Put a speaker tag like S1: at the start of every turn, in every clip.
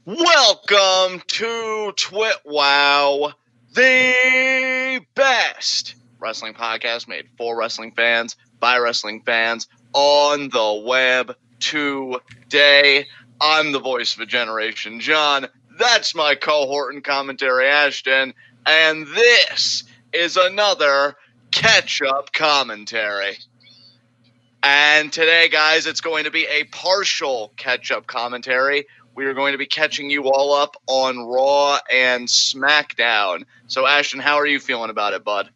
S1: Welcome to TWitWoW, the best wrestling podcast made for wrestling fans, by wrestling fans, on the web today. I'm the voice of a generation, John. That's my cohort and commentary, Ashton. And this is another catch-up commentary. And today, guys, it's going to be a partial catch-up commentary. We are going to be catching you all up on Raw and SmackDown. So, Ashton, how are you feeling about it, bud?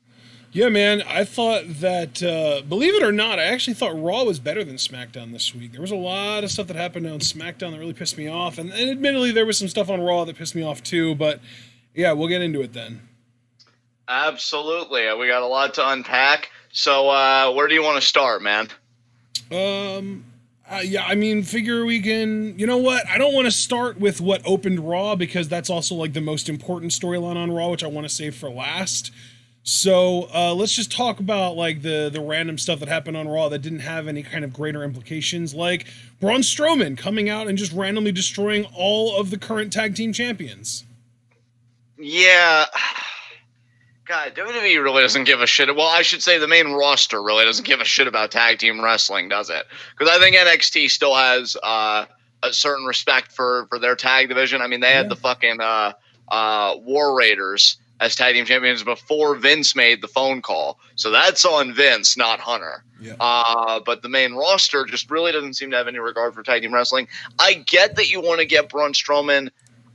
S2: Yeah, man, I thought that, believe it or not, I actually thought Raw was better than SmackDown this week. There was a lot of stuff that happened on SmackDown that really pissed me off, and admittedly, there was some stuff on Raw that pissed me off too, but yeah, we'll get into it then.
S1: Absolutely. We got a lot to unpack. So, where do you want to start, man?
S2: Yeah, I mean, figure we can, you know what, I don't want to start with what opened Raw, because that's also, like, the most important storyline on Raw, which I want to save for last. So let's just talk about like the random stuff that happened on Raw that didn't have any kind of greater implications, like Braun Strowman coming out and just randomly destroying all of the current tag team champions.
S1: Yeah. God, WWE really doesn't give a shit. Well, I should say the main roster really doesn't give a shit about tag team wrestling, does it? Because I think NXT still has a certain respect for their tag division. I mean, they had the fucking War Raiders as tag team champions before Vince made the phone call. So that's on Vince, not Hunter.
S2: Yeah.
S1: But the main roster just really doesn't seem to have any regard for tag team wrestling. I get that you want to get Braun Strowman.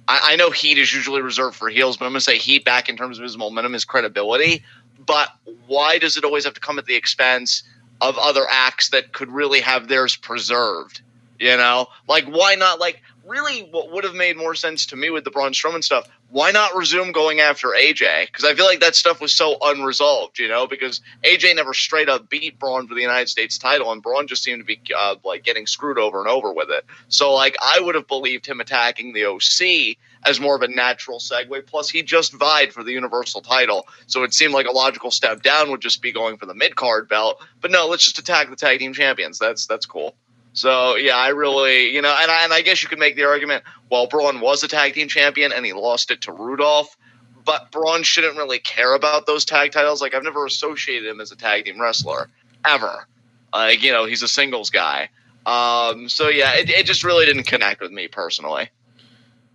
S1: I know heat is usually reserved for heels, but I'm going to say heat back in terms of his momentum, his credibility. But why does it always have to come at the expense of other acts that could really have theirs preserved? You know? Like, why not, like, really what would have made more sense to me with the Braun Strowman stuff, why not resume going after AJ? Because I feel like that stuff was so unresolved, you know, because AJ never straight up beat Braun for the United States title, and Braun just seemed to be like getting screwed over and over with it. So like I would have believed him attacking the OC as more of a natural segue. Plus he just vied for the Universal title, so it seemed like a logical step down would just be going for the mid-card belt. But no, let's just attack the tag team champions. That's cool. So, yeah, I really, you know, and I guess you could make the argument, well, Braun was a tag team champion and he lost it to Rudolph, but Braun shouldn't really care about those tag titles. Like, I've never associated him as a tag team wrestler, ever. Like, you know, he's a singles guy. So, yeah, it just really didn't connect with me personally.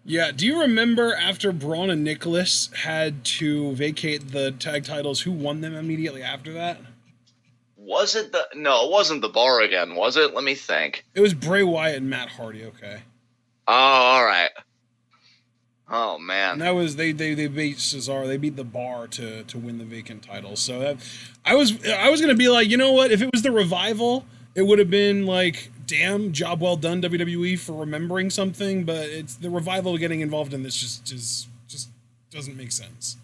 S2: Yeah, do you remember after Braun and Nicholas had to vacate the tag titles, who won them immediately after that?
S1: Was it the... No, it wasn't the Bar again, was it? Let me think.
S2: It was Bray Wyatt and Matt Hardy, okay.
S1: Oh, all right. Oh, man.
S2: And that was... They beat Cesaro. They beat the Bar to win the vacant title. So I was going to be like, you know what? If it was the Revival, it would have been like, damn, job well done, WWE, for remembering something. But it's the Revival getting involved in this just doesn't make sense.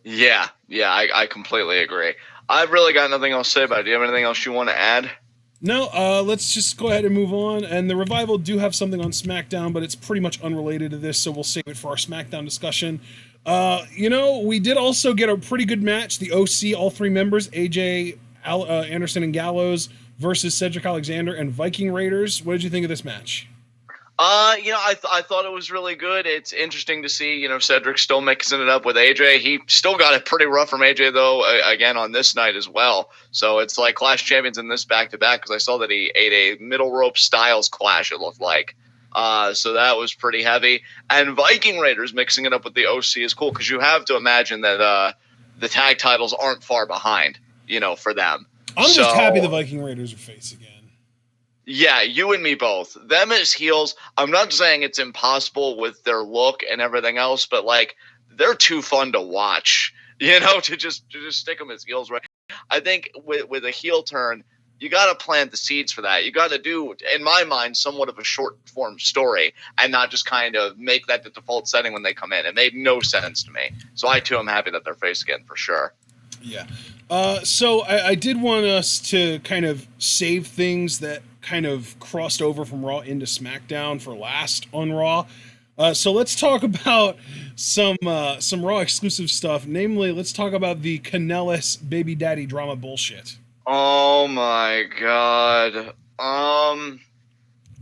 S1: Yeah, I completely agree. I've really got nothing else to say about it. Do you have anything else you want to add?
S2: No, let's just go ahead and move on. And the Revival do have something on SmackDown, but it's pretty much unrelated to this, so we'll save it for our SmackDown discussion. You know, we did also get a pretty good match. The OC, all three members, AJ, Anderson, and Gallows versus Cedric Alexander and Viking Raiders. What did you think of this match?
S1: You know, I thought it was really good. It's interesting to see, you know, Cedric still mixing it up with AJ. He still got it pretty rough from AJ, though, again, on this night as well. So it's like Clash Champions in this back-to-back, because I saw that he ate a middle rope Styles clash, it looked like. So that was pretty heavy. And Viking Raiders mixing it up with the OC is cool, because you have to imagine that the tag titles aren't far behind, you know, for them.
S2: I'm just happy the Viking Raiders are face again.
S1: Yeah, you and me both. Them as heels, I'm not saying it's impossible with their look and everything else, but like they're too fun to watch, you know, to just stick them as heels, right? I think with a heel turn, you got to plant the seeds for that. You got to do, in my mind, somewhat of a short form story and not just kind of make that the default setting when they come in. It made no sense to me. So I too am happy that they're face again for sure.
S2: Yeah. So I did want us to kind of save things that kind of crossed over from Raw into SmackDown for last on Raw. So let's talk about some Raw exclusive stuff. Namely, let's talk about the Kanellis baby daddy drama bullshit.
S1: Oh my god.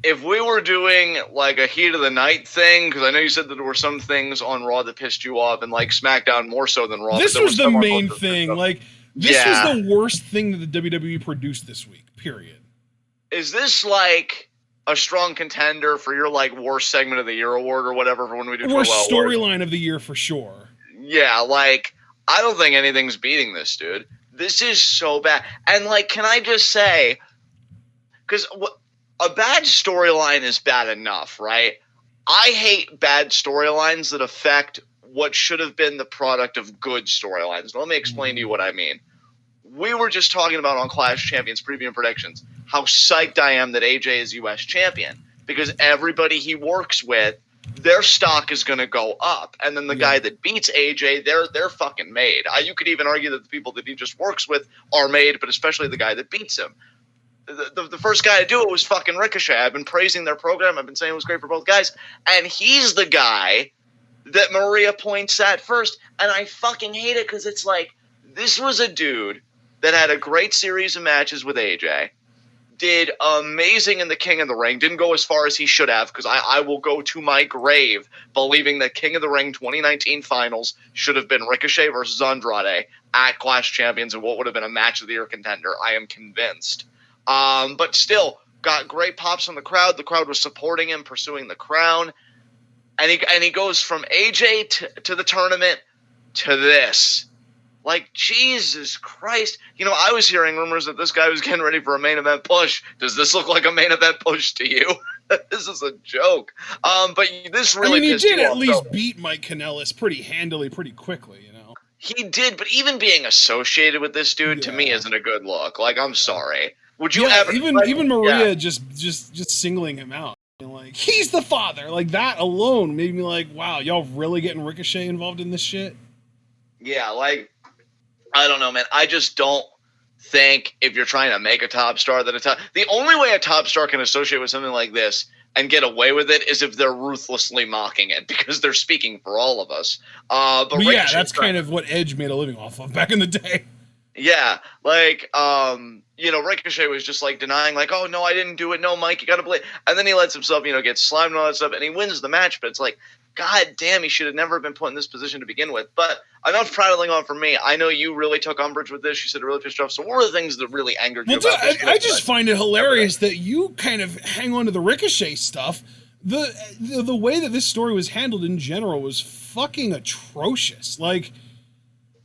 S1: if we were doing like a heat of the night thing, because I know you said that there were some things on Raw that pissed you off, and like SmackDown more so than Raw.
S2: This
S1: but there
S2: was
S1: was
S2: the
S1: some on
S2: main
S1: both
S2: thing.
S1: stuff.
S2: Like, this was
S1: Yeah.
S2: the worst thing that the WWE produced this week, period.
S1: Is this like a strong contender for your like worst segment of the year award or whatever for when we do
S2: Worst
S1: TWitWoW awards?
S2: storyline of the year for sure.
S1: Yeah, like I don't think anything's beating this, dude. This is so bad. And like, can I just say, because a bad storyline is bad enough, right? I hate bad storylines that affect what should have been the product of good storylines. Let me explain to you what I mean. We were just talking about on Clash Champions preview predictions how psyched I am that AJ is US champion, because everybody he works with, their stock is going to go up, and then the guy that beats AJ, they're fucking made. You could even argue that the people that he just works with are made, but especially the guy that beats him. The first guy to do it was fucking Ricochet. I've been praising their program. I've been saying it was great for both guys, and he's the guy that Maria points at first, and I fucking hate it because it's like, this was a dude that had a great series of matches with AJ, did amazing in the King of the Ring, didn't go as far as he should have, because I will go to my grave believing that King of the Ring 2019 finals should have been Ricochet versus Andrade at Clash Champions and what would have been a match of the year contender. I am convinced. But still, got great pops from the crowd. The crowd was supporting him, pursuing the crown. And he goes from AJ to the tournament to this. Like, Jesus Christ. You know, I was hearing rumors that this guy was getting ready for a main event push. Does this look like a main event push to you? This is a joke. But this really pissed you off.
S2: He did at least beat Mike Kanellis pretty handily, pretty quickly, you know?
S1: He did, but even being associated with this dude, to me, isn't a good look. Like, I'm sorry. Would you ever...
S2: Even Maria just singling him out. Like, he's the father. Like, that alone made me like, wow, y'all really getting Ricochet involved in this shit?
S1: Yeah, like, I don't know, man. I just don't think if you're trying to make a top star that the only way a top star can associate with something like this and get away with it is if they're ruthlessly mocking it, because they're speaking for all of us. But
S2: yeah, that's kind of what Edge made a living off of back in the day.
S1: Yeah, like, you know, Ricochet was just, like, denying, like, oh, no, I didn't do it, no, Mike, you gotta believe. And then he lets himself, you know, get slimed and all that stuff, and he wins the match, but it's like, God damn, he should have never been put in this position to begin with. But enough prattling on from me. I know you really took umbrage with this. You said it really pissed you off. So what were the things that really angered you about this?
S2: I just find it hilarious that you kind of hang on to the Ricochet stuff. The way that this story was handled in general was fucking atrocious. Like,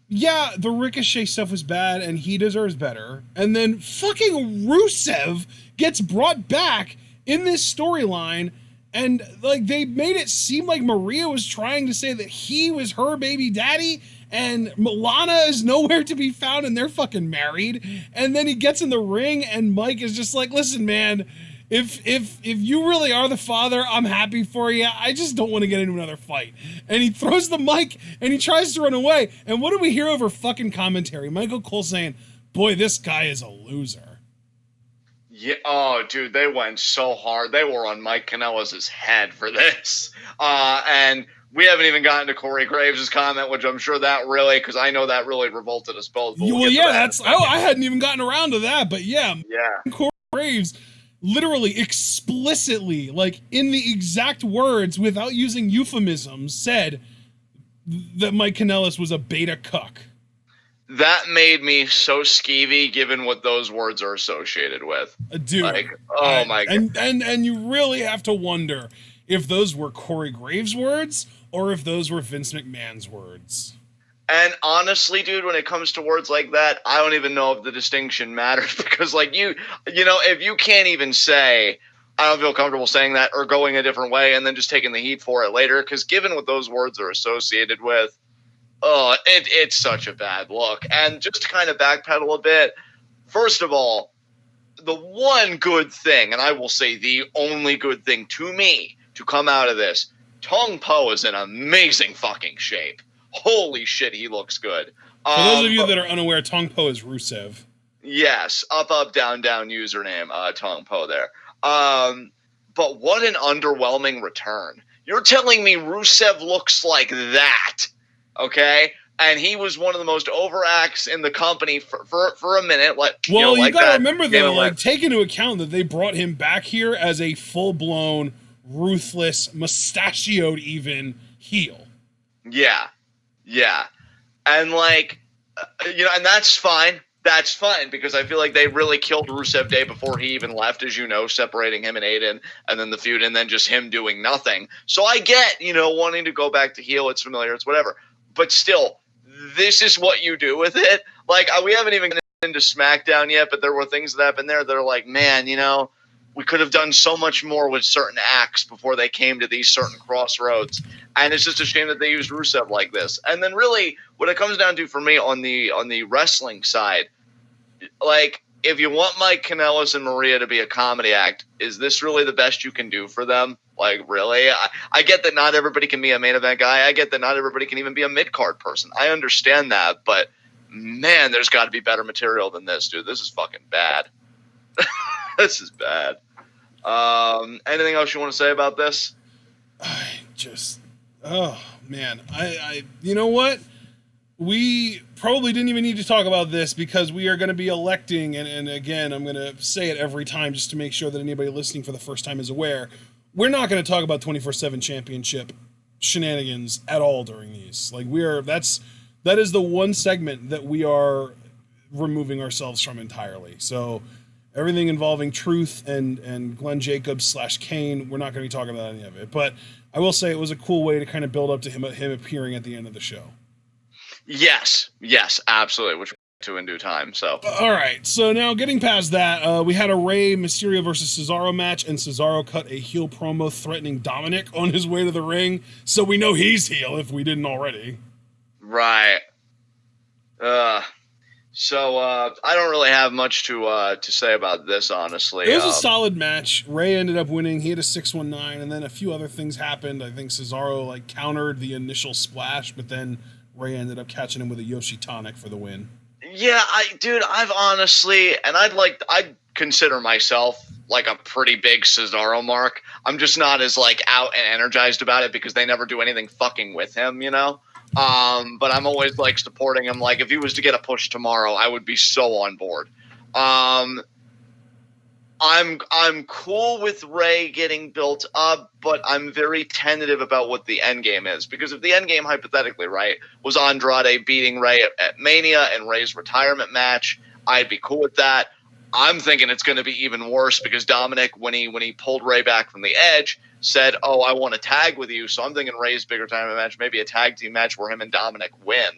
S2: yeah, the Ricochet stuff was bad, and he deserves better. And then fucking Rusev gets brought back in this storyline, and like they made it seem like Maria was trying to say that he was her baby daddy, and Milana is nowhere to be found, and they're fucking married. And then he gets in the ring, and Mike is just like, "Listen, man, if you really are the father, I'm happy for you. I just don't want to get into another fight." And he throws the mic and he tries to run away. And what do we hear over fucking commentary? Michael Cole saying, "Boy, this guy is a loser."
S1: Yeah, oh, dude, they went so hard. They were on Mike Kanellis' head for this. And we haven't even gotten to Corey Graves' comment, which I'm sure that really, because I know that really revolted us both.
S2: Well, yeah, I hadn't even gotten around to that, but yeah. Corey Graves literally explicitly, like in the exact words, without using euphemisms, said that Mike Kanellis was a beta cuck.
S1: That made me so skeevy, given what those words are associated with.
S2: Dude,
S1: like, oh my god!
S2: And you really have to wonder if those were Corey Graves' words or if those were Vince McMahon's words.
S1: And honestly, dude, when it comes to words like that, I don't even know if the distinction matters, because, like, you know, if you can't even say, I don't feel comfortable saying that, or going a different way, and then just taking the heat for it later, because given what those words are associated with, it's such a bad look. And just to kind of backpedal a bit, first of all, the one good thing, and I will say the only good thing to me to come out of this, Tong Po is in amazing fucking shape. Holy shit, he looks good.
S2: For those of you that are unaware, Tong Po is Rusev.
S1: Yes, up, down username, Tong Po there. But what an underwhelming return. You're telling me Rusev looks like that, okay? and he was one of the most over acts in the company for a minute.
S2: Well, you gotta
S1: that.
S2: remember though, like take into account that they brought him back here as a full-blown, ruthless, mustachioed even heel.
S1: Yeah, and and that's fine. That's fine because I feel like they really killed Rusev Day before he even left, as you know, separating him and Aiden, and then the feud, and then just him doing nothing. So I get, wanting to go back to heel. It's familiar. It's whatever. But still, this is what you do with it. Like, we haven't even gotten into SmackDown yet, but there were things that happened there that are like, man, we could have done so much more with certain acts before they came to these certain crossroads. And it's just a shame that they used Rusev like this. And then really what it comes down to for me on the wrestling side, like, if you want Mike Kanellis and Maria to be a comedy act, is this really the best you can do for them? Like, really? I get that not everybody can be a main event guy. I get that not everybody can even be a mid-card person. I understand that, but man, there's got to be better material than this, dude. This is fucking bad. This is bad. Anything else you want to say about this?
S2: Oh man, I you know what? We probably didn't even need to talk about this because we are going to be electing, and again, I'm going to say it every time just to make sure that anybody listening for the first time is aware. We're not going to talk about 24/7 championship shenanigans at all during these. Like, that is the one segment that we are removing ourselves from entirely. So everything involving Truth and Glenn Jacobs / Kane, we're not going to be talking about any of it. But I will say it was a cool way to kind of build up to him appearing at the end of the show.
S1: Yes, absolutely, which we'll get to in due time. So,
S2: all right. So now getting past that, we had a Rey Mysterio versus Cesaro match, and Cesaro cut a heel promo threatening Dominic on his way to the ring. So we know he's heel if we didn't already.
S1: Right. So I don't really have much to say about this, honestly.
S2: It was a solid match. Rey ended up winning. He had a 619, and then a few other things happened. I think Cesaro countered the initial splash, but then Rey ended up catching him with a Yoshi Tonic for the win.
S1: Yeah, I've honestly, and I'd consider myself like a pretty big Cesaro mark. I'm just not as out and energized about it because they never do anything fucking with him, But I'm always supporting him. Like, if he was to get a push tomorrow, I would be so on board. I'm cool with Rey getting built up, but I'm very tentative about what the end game is, because if the end game, hypothetically, right, was Andrade beating Rey at Mania and Rey's retirement match, I'd be cool with that. I'm thinking it's going to be even worse because Dominic, when he pulled Rey back from the Edge, said, "Oh, I want to tag with you." So I'm thinking Rey's bigger time match, maybe a tag team match where him and Dominic win,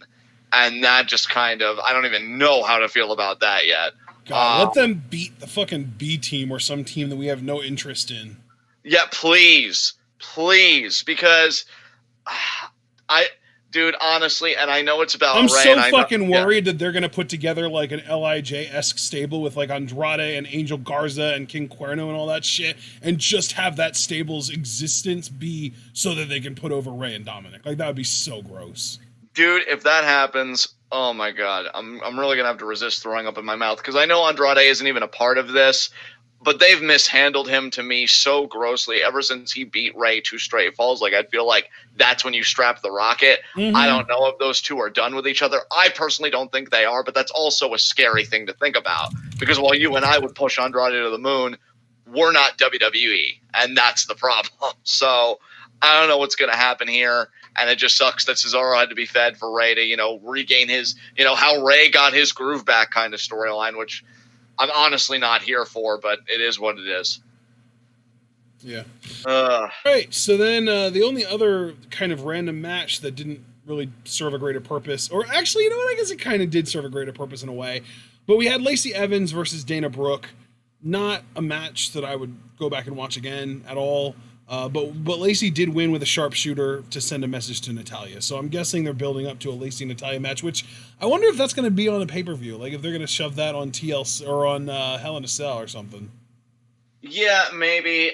S1: and that just kind of, I don't even know how to feel about that yet.
S2: God, let them beat the fucking B team or some team that we have no interest in.
S1: Yeah, please, because dude, honestly, and I know it's about
S2: I'm
S1: Rey,
S2: so fucking worried that they're gonna put together an LIJ-esque stable with Andrade and Angel Garza and King Cuerno and all that shit, and just have that stable's existence be so that they can put over Rey and Dominic. That would be so gross.
S1: Dude, if that happens, oh my god, I'm really gonna have to resist throwing up in my mouth, because I know Andrade isn't even a part of this, but they've mishandled him to me so grossly ever since he beat Rey 2 straight falls. I feel like that's when you strap the rocket. Mm-hmm. I don't know if those two are done with each other. I personally don't think they are, but that's also a scary thing to think about, because while you and I would push Andrade to the moon, we're not WWE, and that's the problem. So I don't know what's going to happen here, and it just sucks that Cesaro had to be fed for Rey to, regain his, how Rey got his groove back kind of storyline, which I'm honestly not here for, but it is what it is.
S2: Yeah. Right. So then the only other kind of random match that didn't really serve a greater purpose, or actually, you know what? I guess it kind of did serve a greater purpose in a way. But we had Lacey Evans versus Dana Brooke. Not a match that I would go back and watch again at all. But Lacey did win with a sharpshooter to send a message to Natalya. So I'm guessing they're building up to a Lacey Natalya match, which I wonder if that's going to be on the pay-per-view. If they're going to shove that on TLC or on Hell in a Cell or something.
S1: Yeah, maybe.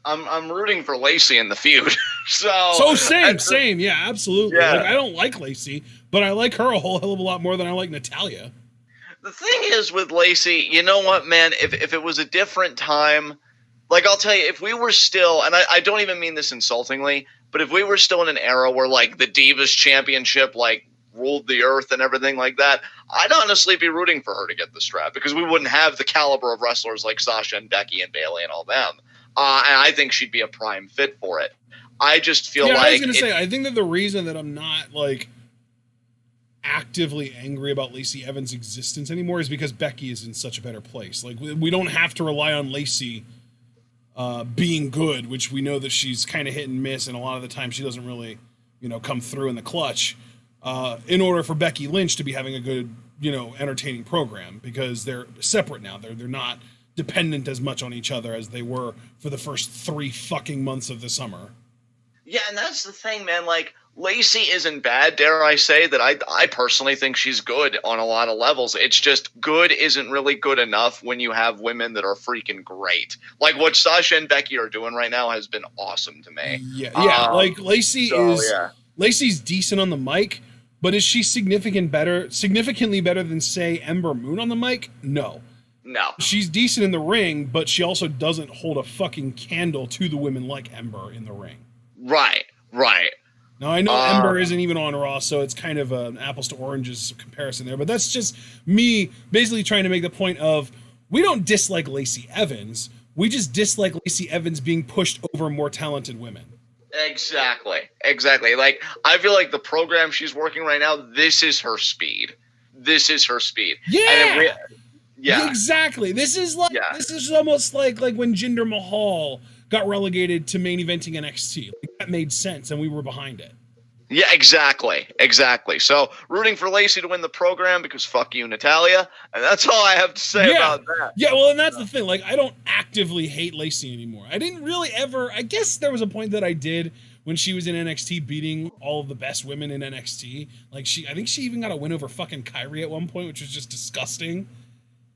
S1: I'm rooting for Lacey in the feud. So
S2: same. Yeah, absolutely.
S1: Yeah.
S2: I don't like Lacey, but I like her a whole hell of a lot more than I like Natalya.
S1: The thing is with Lacey, you know what, man? If it was a different time, I'll tell you, if we were still, and I don't even mean this insultingly, but if we were still in an era where the Divas Championship ruled the earth and everything like that, I'd honestly be rooting for her to get the strap because we wouldn't have the caliber of wrestlers like Sasha and Becky and Bayley and all them. And I think she'd be a prime fit for it. I just feel like
S2: I was gonna say, I think that the reason that I'm not like actively angry about Lacey Evans' existence anymore is because Becky is in such a better place. Like we don't have to rely on Lacey being good, which we know that she's kind of hit and miss, and a lot of the time she doesn't really, come through in the clutch. In order for Becky Lynch to be having a good, entertaining program, because they're separate now. They're not dependent as much on each other as they were for the first 3 fucking months of the summer.
S1: Yeah, and that's the thing, man. Like, Lacey isn't bad, dare I say, that I personally think she's good on a lot of levels. It's just good isn't really good enough when you have women that are freaking great. Like, what Sasha and Becky are doing right now has been awesome to me.
S2: Yeah, like Lacey's decent on the mic, but is she significantly better than, say, Ember Moon on the mic? No. She's decent in the ring, but she also doesn't hold a fucking candle to the women like Ember in the ring.
S1: Right.
S2: Now, I know Ember isn't even on Raw, so it's kind of an apples to oranges comparison there, but that's just me basically trying to make the point of, we don't dislike Lacey Evans, we just dislike Lacey Evans being pushed over more talented women.
S1: Exactly. Like, I feel like the program she's working right now, this is her speed.
S2: Yeah! Exactly. This is almost like when Jinder Mahal got relegated to main eventing NXT. Like, that made sense, and we were behind it.
S1: Yeah, exactly. So, rooting for Lacey to win the program because fuck you, Natalya, and that's all I have to say about that.
S2: Yeah, well, and that's the thing. Like, I don't actively hate Lacey anymore. I didn't really ever. I guess there was a point that I did when she was in NXT, beating all of the best women in NXT. Like, I think she even got a win over fucking Kyrie at one point, which was just disgusting.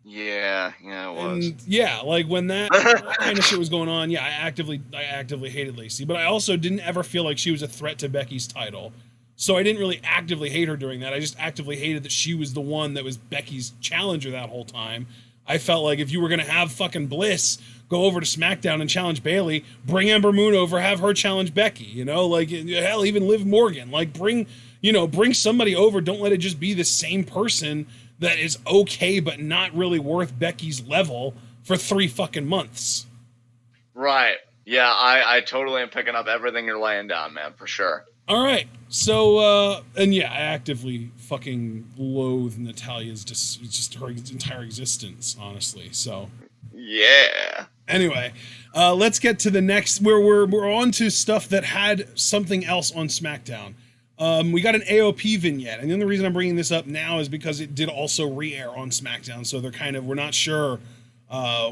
S1: Yeah, it was.
S2: And yeah, like when that kind of shit was going on, I actively hated Lacey, but I also didn't ever feel like she was a threat to Becky's title. So I didn't really actively hate her during that. I just actively hated that she was the one that was Becky's challenger that whole time. I felt like if you were going to have fucking Bliss go over to SmackDown and challenge Bayley, bring Ember Moon over, have her challenge Becky, like, hell, even Liv Morgan, like, bring somebody over. Don't let it just be the same person that is okay but not really worth Becky's level for 3 fucking months.
S1: Right. Yeah, I totally am picking up everything you're laying down, man, for sure.
S2: All right. So, and yeah, I actively fucking loathe Natalya's just her entire existence, honestly. So,
S1: yeah.
S2: Anyway, let's get to the next, where we're on to stuff that had something else on SmackDown. We got an AOP vignette, and the only reason I'm bringing this up now is because it did also re-air on SmackDown, so we're not sure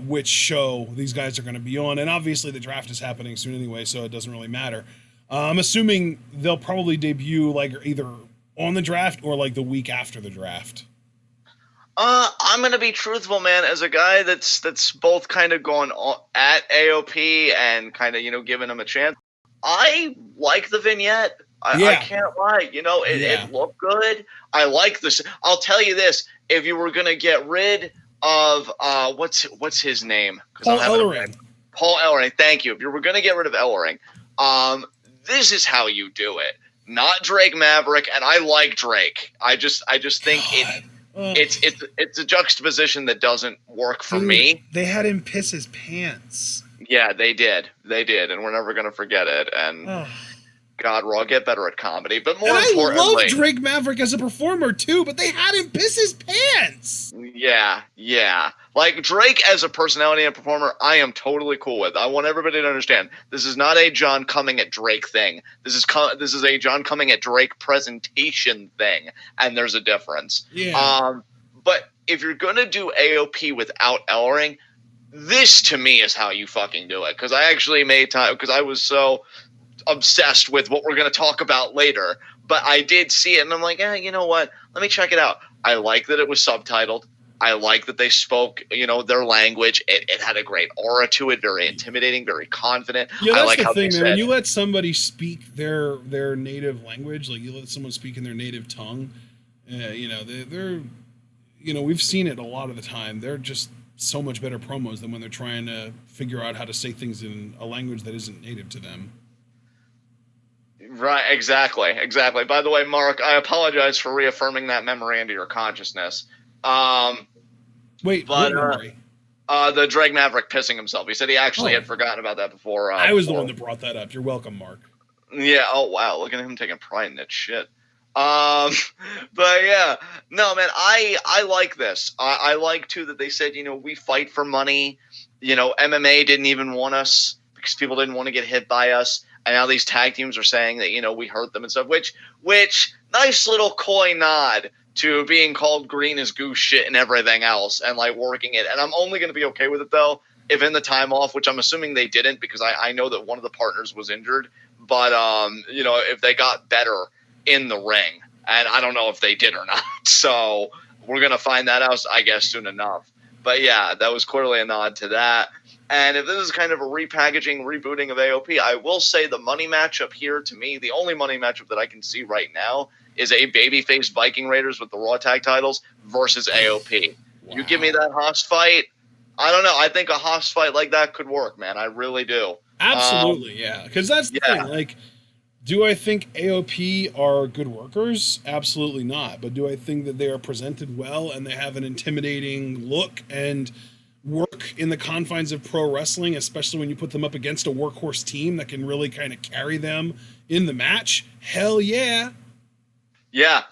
S2: which show these guys are going to be on, and obviously the draft is happening soon anyway, so it doesn't really matter. I'm assuming they'll probably debut like either on the draft or like the week after the draft.
S1: I'm gonna be truthful, man. As a guy that's both kind of going at AOP and kind of giving them a chance, I like the vignette. I can't lie. It looked good. I like this. I'll tell you this: if you were gonna get rid of what's his name?
S2: Paul Ellering.
S1: Paul Ellering. Thank you. If you were gonna get rid of Ellering, this is how you do it. Not Drake Maverick, and I like Drake. I just think it's a juxtaposition that doesn't work for me.
S2: They had him piss his pants.
S1: Yeah, they did, and we're never gonna forget it. And God, Raw, get better at comedy. But more importantly,
S2: I love Drake Maverick as a performer too, but they had him piss his pants.
S1: Yeah. Like, Drake as a personality and performer, I am totally cool with. I want everybody to understand this is not a John coming at Drake thing. This is a John coming at Drake presentation thing, and there's a difference.
S2: Yeah.
S1: But if you're gonna do AOP without Ellering, this to me is how you fucking do it. Because I actually made time because I was so obsessed with what we're going to talk about later, but I did see it and I'm like, you know what? Let me check it out. I like that it was subtitled. I like that they spoke, their language. It had a great aura to it, very intimidating, very confident.
S2: Yeah, that's
S1: I like
S2: the
S1: how
S2: thing, man. When you let somebody speak their native language, like you let someone speak in their native tongue, they're we've seen it a lot of the time. They're just so much better promos than when they're trying to figure out how to say things in a language that isn't native to them.
S1: Right, exactly. By the way, Mark, I apologize for reaffirming that memory into your consciousness.
S2: Wait,
S1: But
S2: what memory?
S1: the Drag Maverick pissing himself. He said he actually
S2: Oh,
S1: had forgotten about that before.
S2: I was the one that brought that up. You're welcome, Mark.
S1: Yeah. Oh wow. Look at him taking pride in that shit. Um, but yeah, no, man. I like this. I like too that they said, we fight for money. MMA didn't even want us because people didn't want to get hit by us, and now these tag teams are saying that we hurt them and stuff. Which nice little coy nod to being called green as goose shit and everything else, and like working it. And I'm only going to be okay with it though if in the time off, which I'm assuming they didn't because I know that one of the partners was injured. But if they got better in the ring, and I don't know if they did or not. So we're gonna find that out, I guess, soon enough. But yeah, that was clearly a nod to that. And if this is kind of a repackaging, rebooting of AOP, I will say the money matchup here, to me, the only money matchup that I can see right now is a babyface Viking Raiders with the Raw tag titles versus AOP.
S2: Wow.
S1: You give me that Haas fight, I don't know. I think a Haas fight like that could work, man. I really do.
S2: Absolutely, yeah. Because that's the thing. Like, do I think AOP are good workers? Absolutely not. But do I think that they are presented well and they have an intimidating look and work in the confines of pro wrestling, especially when you put them up against a workhorse team that can really kind of carry them in the match? Hell yeah.
S1: Yeah,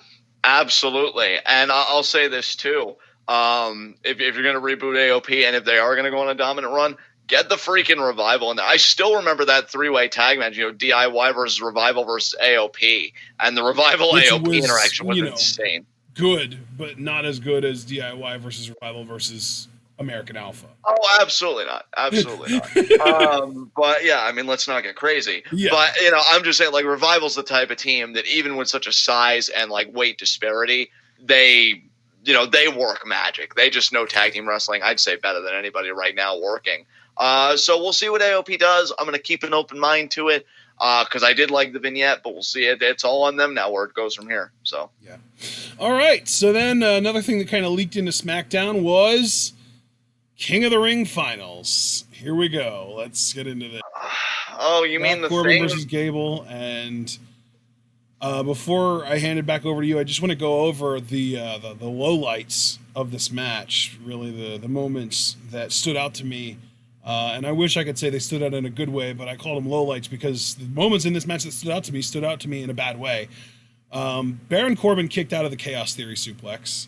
S1: absolutely. And I'll say this too. If you're going to reboot AOP and if they are going to go on a dominant run, get the freaking Revival in there. I still remember that three-way tag match, DIY versus Revival versus AOP. And the Revival
S2: Which
S1: AOP
S2: was,
S1: interaction was insane.
S2: Good, but not as good as DIY versus Revival versus American Alpha.
S1: Oh, absolutely not. Absolutely not. But yeah, I mean, let's not get crazy.
S2: Yeah.
S1: But, I'm just saying, like, Revival's the type of team that even with such a size and, like, weight disparity, they work magic. They just know tag team wrestling, I'd say, better than anybody right now working. So we'll see what AOP does. I'm going to keep an open mind to it because I did like the vignette, but we'll see it. It's all on them now where it goes from here. So
S2: yeah. All right. So then another thing that kind of leaked into SmackDown was King of the Ring finals. Here we go. Let's get into this.
S1: Oh, you mean the
S2: Corbin
S1: thing
S2: versus Gable? And before I hand it back over to you, I just want to go over the lowlights of this match. Really, the moments that stood out to me. And I wish I could say they stood out in a good way, but I called them lowlights because the moments in this match that stood out to me in a bad way. Baron Corbin kicked out of the Chaos Theory suplex.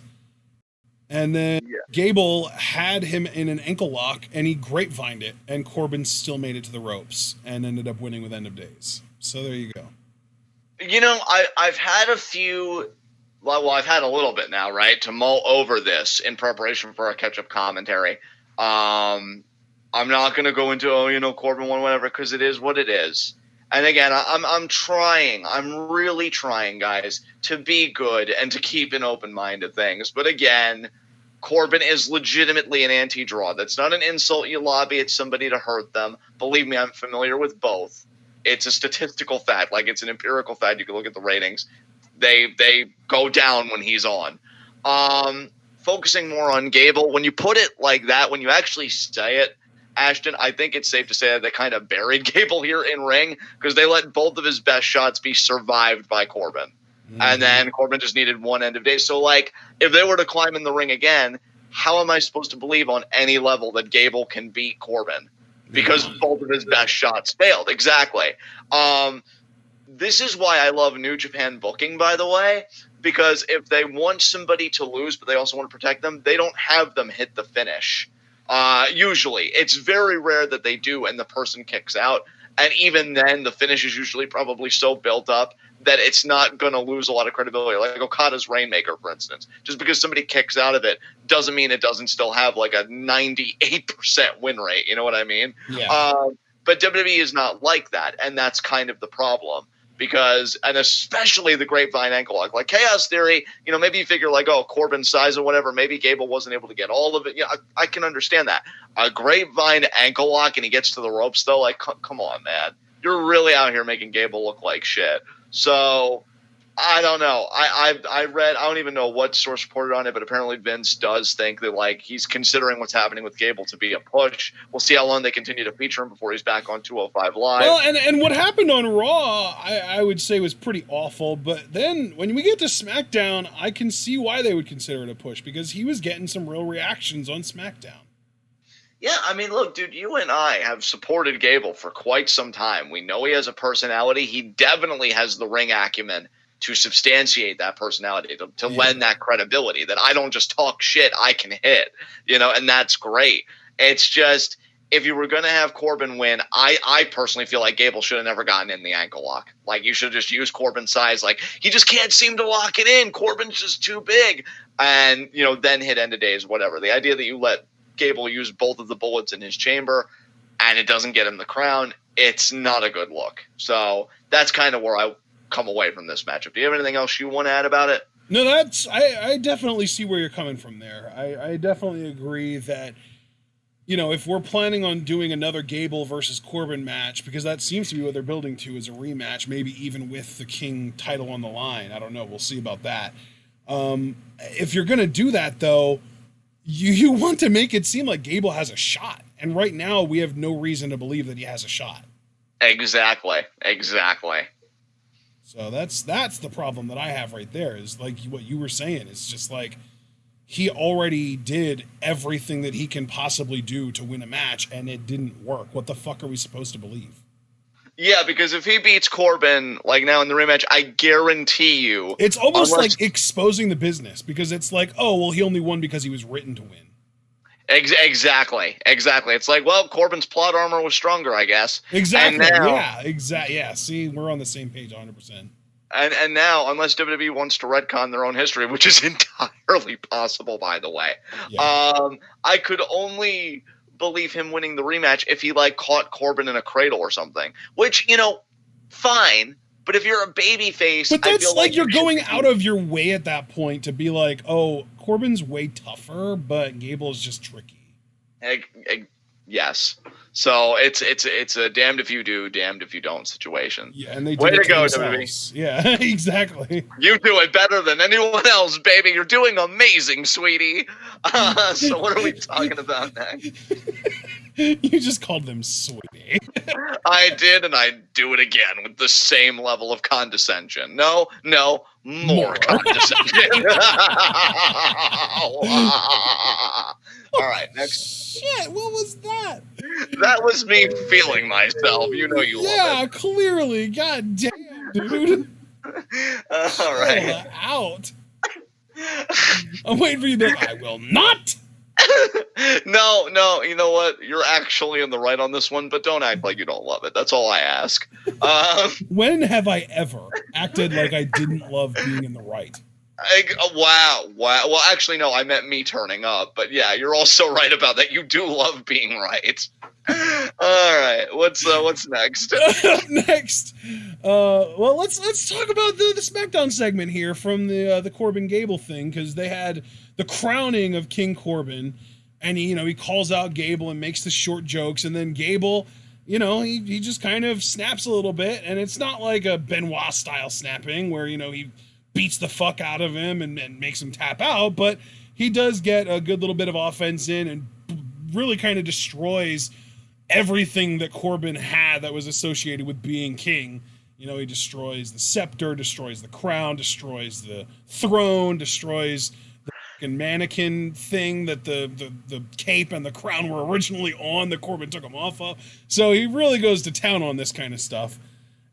S2: And then Gable had him in an ankle lock, and he grapevined it, and Corbin still made it to the ropes and ended up winning with End of Days. So there you go.
S1: I've had a few. Well, I've had a little bit now, right, to mull over this in preparation for our catch-up commentary. I'm not going to go into, Corbin won, whatever, because it is what it is. And again, I'm trying. I'm really trying, guys, to be good and to keep an open mind to things. But again, Corbin is legitimately an anti-draw. That's not an insult you lobby at somebody to hurt them. Believe me, I'm familiar with both. It's a statistical fact. Like, it's an empirical fact. You can look at the ratings. They go down when he's on. Focusing more on Gable, when you put it like that, when you actually say it, Ashton, I think it's safe to say that they kind of buried Gable here in ring because they let both of his best shots be survived by Corbin. Mm-hmm. And then Corbin just needed one End of Day. So, like, if they were to climb in the ring again, how am I supposed to believe on any level that Gable can beat Corbin? Because both of his best shots failed. Exactly. This is why I love New Japan booking, by the way, because if they want somebody to lose, but they also want to protect them, they don't have them hit the finish. Usually. It's very rare that they do and the person kicks out. And even then, the finish is usually probably so built up that it's not going to lose a lot of credibility. Like Okada's Rainmaker, for instance. Just because somebody kicks out of it doesn't mean it doesn't still have like a 98% win rate. You know what I mean?
S2: Yeah.
S1: But WWE is not like that, and that's kind of the problem. Because, and especially the Grapevine ankle lock, like Chaos Theory, maybe you figure like, oh, Corbin's size or whatever, maybe Gable wasn't able to get all of it. Yeah, I can understand that. A Grapevine ankle lock and he gets to the ropes though, like, come on, man. You're really out here making Gable look like shit. So I don't know. I read, I don't even know what source reported on it, but apparently Vince does think that like he's considering what's happening with Gable to be a push. We'll see how long they continue to feature him before he's back on 205 Live.
S2: Well, and what happened on Raw, I would say was pretty awful. But then when we get to SmackDown, I can see why they would consider it a push, because he was getting some real reactions on SmackDown.
S1: Yeah, I mean, look, dude, you and I have supported Gable for quite some time. We know he has a personality. He definitely has the ring acumen to substantiate that personality, to lend that credibility that I don't just talk shit, I can hit, and that's great. It's just, if you were going to have Corbin win, I personally feel like Gable should have never gotten in the ankle lock. Like, you should have just used Corbin's size. Like, he just can't seem to lock it in. Corbin's just too big. And, then hit end of days, whatever. The idea that you let Gable use both of the bullets in his chamber and it doesn't get him the crown, it's not a good look. So that's kind of where I come away from this matchup. Do you have anything else you want to add about it?
S2: No, I definitely see where you're coming from there. I definitely agree that, if we're planning on doing another Gable versus Corbin match, because that seems to be what they're building to, is a rematch, maybe even with the King title on the line. I don't know. We'll see about that. If you're going to do that, though, you want to make it seem like Gable has a shot. And right now, we have no reason to believe that he has a shot.
S1: Exactly.
S2: So that's the problem that I have right there, is like what you were saying. It's just like he already did everything that he can possibly do to win a match, and it didn't work. What the fuck are we supposed to believe?
S1: Yeah, because if he beats Corbin, like now in the rematch, I guarantee you...
S2: It's almost like exposing the business, because it's like, oh, well, he only won because he was written to win.
S1: Exactly. It's like, well, Corbin's plot armor was stronger, I guess.
S2: Exactly. And now, yeah. See, we're on the same page 100%.
S1: And now, unless WWE wants to retcon their own history, which is entirely possible, by the way, I could only believe him winning the rematch if he like caught Corbin in a cradle or something. Which, fine. But if you're a babyface,
S2: but that's
S1: I feel
S2: like you're going out of your way at that point to be like, oh, Corbin's way tougher, but Gable's just tricky.
S1: Yes. So it's a damned if you do, damned if you don't situation.
S2: Yeah, and they
S1: way
S2: to
S1: go,
S2: WWE. Yeah, exactly.
S1: You do it better than anyone else, baby. You're doing amazing, sweetie. So what are we talking about next?
S2: You just called them sweetie.
S1: I did, and I do it again with the same level of condescension. No, more condescension. All right, next.
S2: Shit, what was that?
S1: That was me feeling myself. You know you love it.
S2: Yeah, clearly. God damn, dude.
S1: All right.
S2: Out. I'm waiting for you to be like, I will not.
S1: No, you know what? You're actually in the right on this one, but don't act like you don't love it. That's all I ask.
S2: When have I ever acted like I didn't love being in the right?
S1: Wow. Well, actually, no, I meant me turning up. But yeah, you're also right about that. You do love being right. All right, what's next?
S2: Next, well, let's talk about the SmackDown segment here from the Corbin Gable thing, because they had the crowning of King Corbin, and he calls out Gable and makes the short jokes, and then Gable, he just kind of snaps a little bit, and it's not like a Benoit style snapping where he beats the fuck out of him and makes him tap out, but he does get a good little bit of offense in and really kind of destroys everything that Corbin had that was associated with being king. He destroys the scepter, destroys the crown, destroys the throne, destroys the fucking mannequin thing that the cape and the crown were originally on that Corbin took them off of. So he really goes to town on this kind of stuff.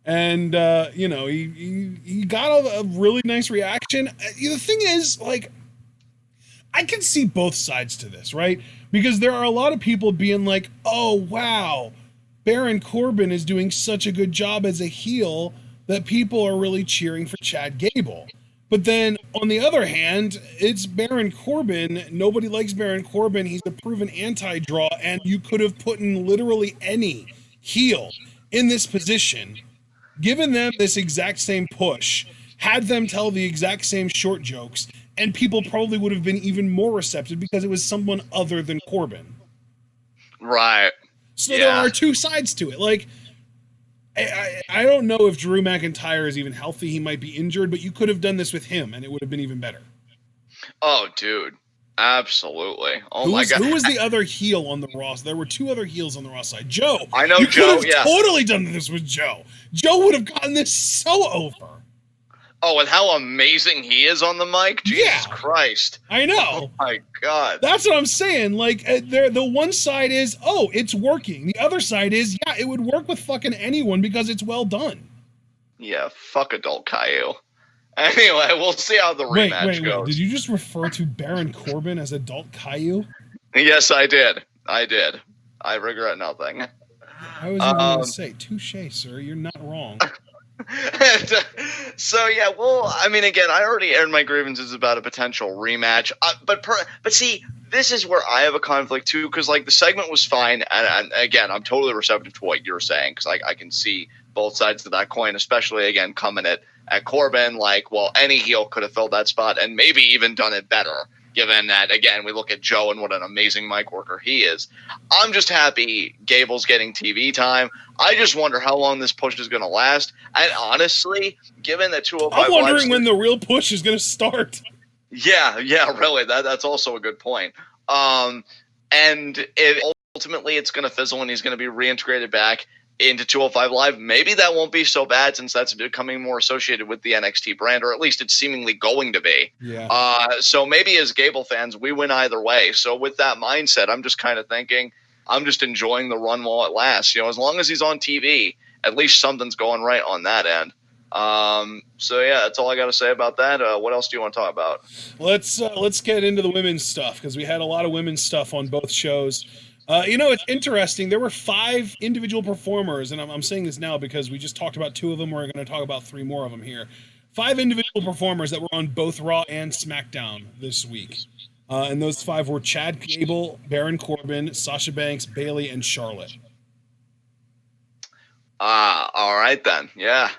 S2: And, he got a really nice reaction. The thing is, like, I can see both sides to this, right? Because there are a lot of people being like, oh, wow, Baron Corbin is doing such a good job as a heel that people are really cheering for Chad Gable. But then, on the other hand, it's Baron Corbin. Nobody likes Baron Corbin. He's a proven anti-draw, and you could have put in literally any heel in this position, given them this exact same push, had them tell the exact same short jokes, and people probably would have been even more receptive because it was someone other than Corbin.
S1: Right.
S2: So there are two sides to it. Like, I don't know if Drew McIntyre is even healthy. He might be injured, but you could have done this with him, and it would have been even better.
S1: Oh, dude. Absolutely. Oh, my God.
S2: Who was the other heel on the Raw? There were two other heels on the Raw side. Joe.
S1: I know
S2: you
S1: Joe,
S2: could have totally done this with Joe. Joe would have gotten this so over.
S1: Oh, and how amazing he is on the mic? Jesus Christ.
S2: I know.
S1: Oh, my God.
S2: That's what I'm saying. Like, the one side is, oh, it's working. The other side is, yeah, it would work with fucking anyone because it's well done.
S1: Yeah, fuck Adult Caillou. Anyway, we'll see how the rematch goes.
S2: Did you just refer to Baron Corbin as Adult Caillou?
S1: Yes, I did. I regret nothing.
S2: I was going to say, touche, sir. You're not wrong.
S1: So yeah, well, I mean, again, I already aired my grievances about a potential rematch, but see, this is where I have a conflict too, because like the segment was fine, and again, I'm totally receptive to what you're saying, because I can see both sides of that coin, especially again coming at Corbin, like, well, any heel could have filled that spot and maybe even done it better. Given that, again, we look at Joe and what an amazing mic worker he is. I'm just happy Gable's getting TV time. I just wonder how long this push is going to last. And honestly, given that 205
S2: I'm wondering when the real push is going to start.
S1: Yeah, really. That's also a good point. And ultimately it's going to fizzle and he's going to be reintegrated back into 205 Live. Maybe that won't be so bad since that's becoming more associated with the NXT brand, or at least it's seemingly going to be.
S2: Yeah.
S1: So maybe as Gable fans, we win either way. So with that mindset, I'm just kind of thinking, I'm just enjoying the run while it lasts. You know, as long as he's on TV, at least something's going right on that end. So yeah, that's all I got to say about that. What else do you want to talk about?
S2: Let's get into the women's stuff, because we had a lot of women's stuff on both shows. It's interesting. There were 5 individual performers, and I'm saying this now because we just talked about 2 of them. We're going to talk about 3 more of them here. 5 individual performers that were on both Raw and SmackDown this week. And those 5 were Chad Gable, Baron Corbin, Sasha Banks, Bayley, and Charlotte.
S1: All right then. Yeah.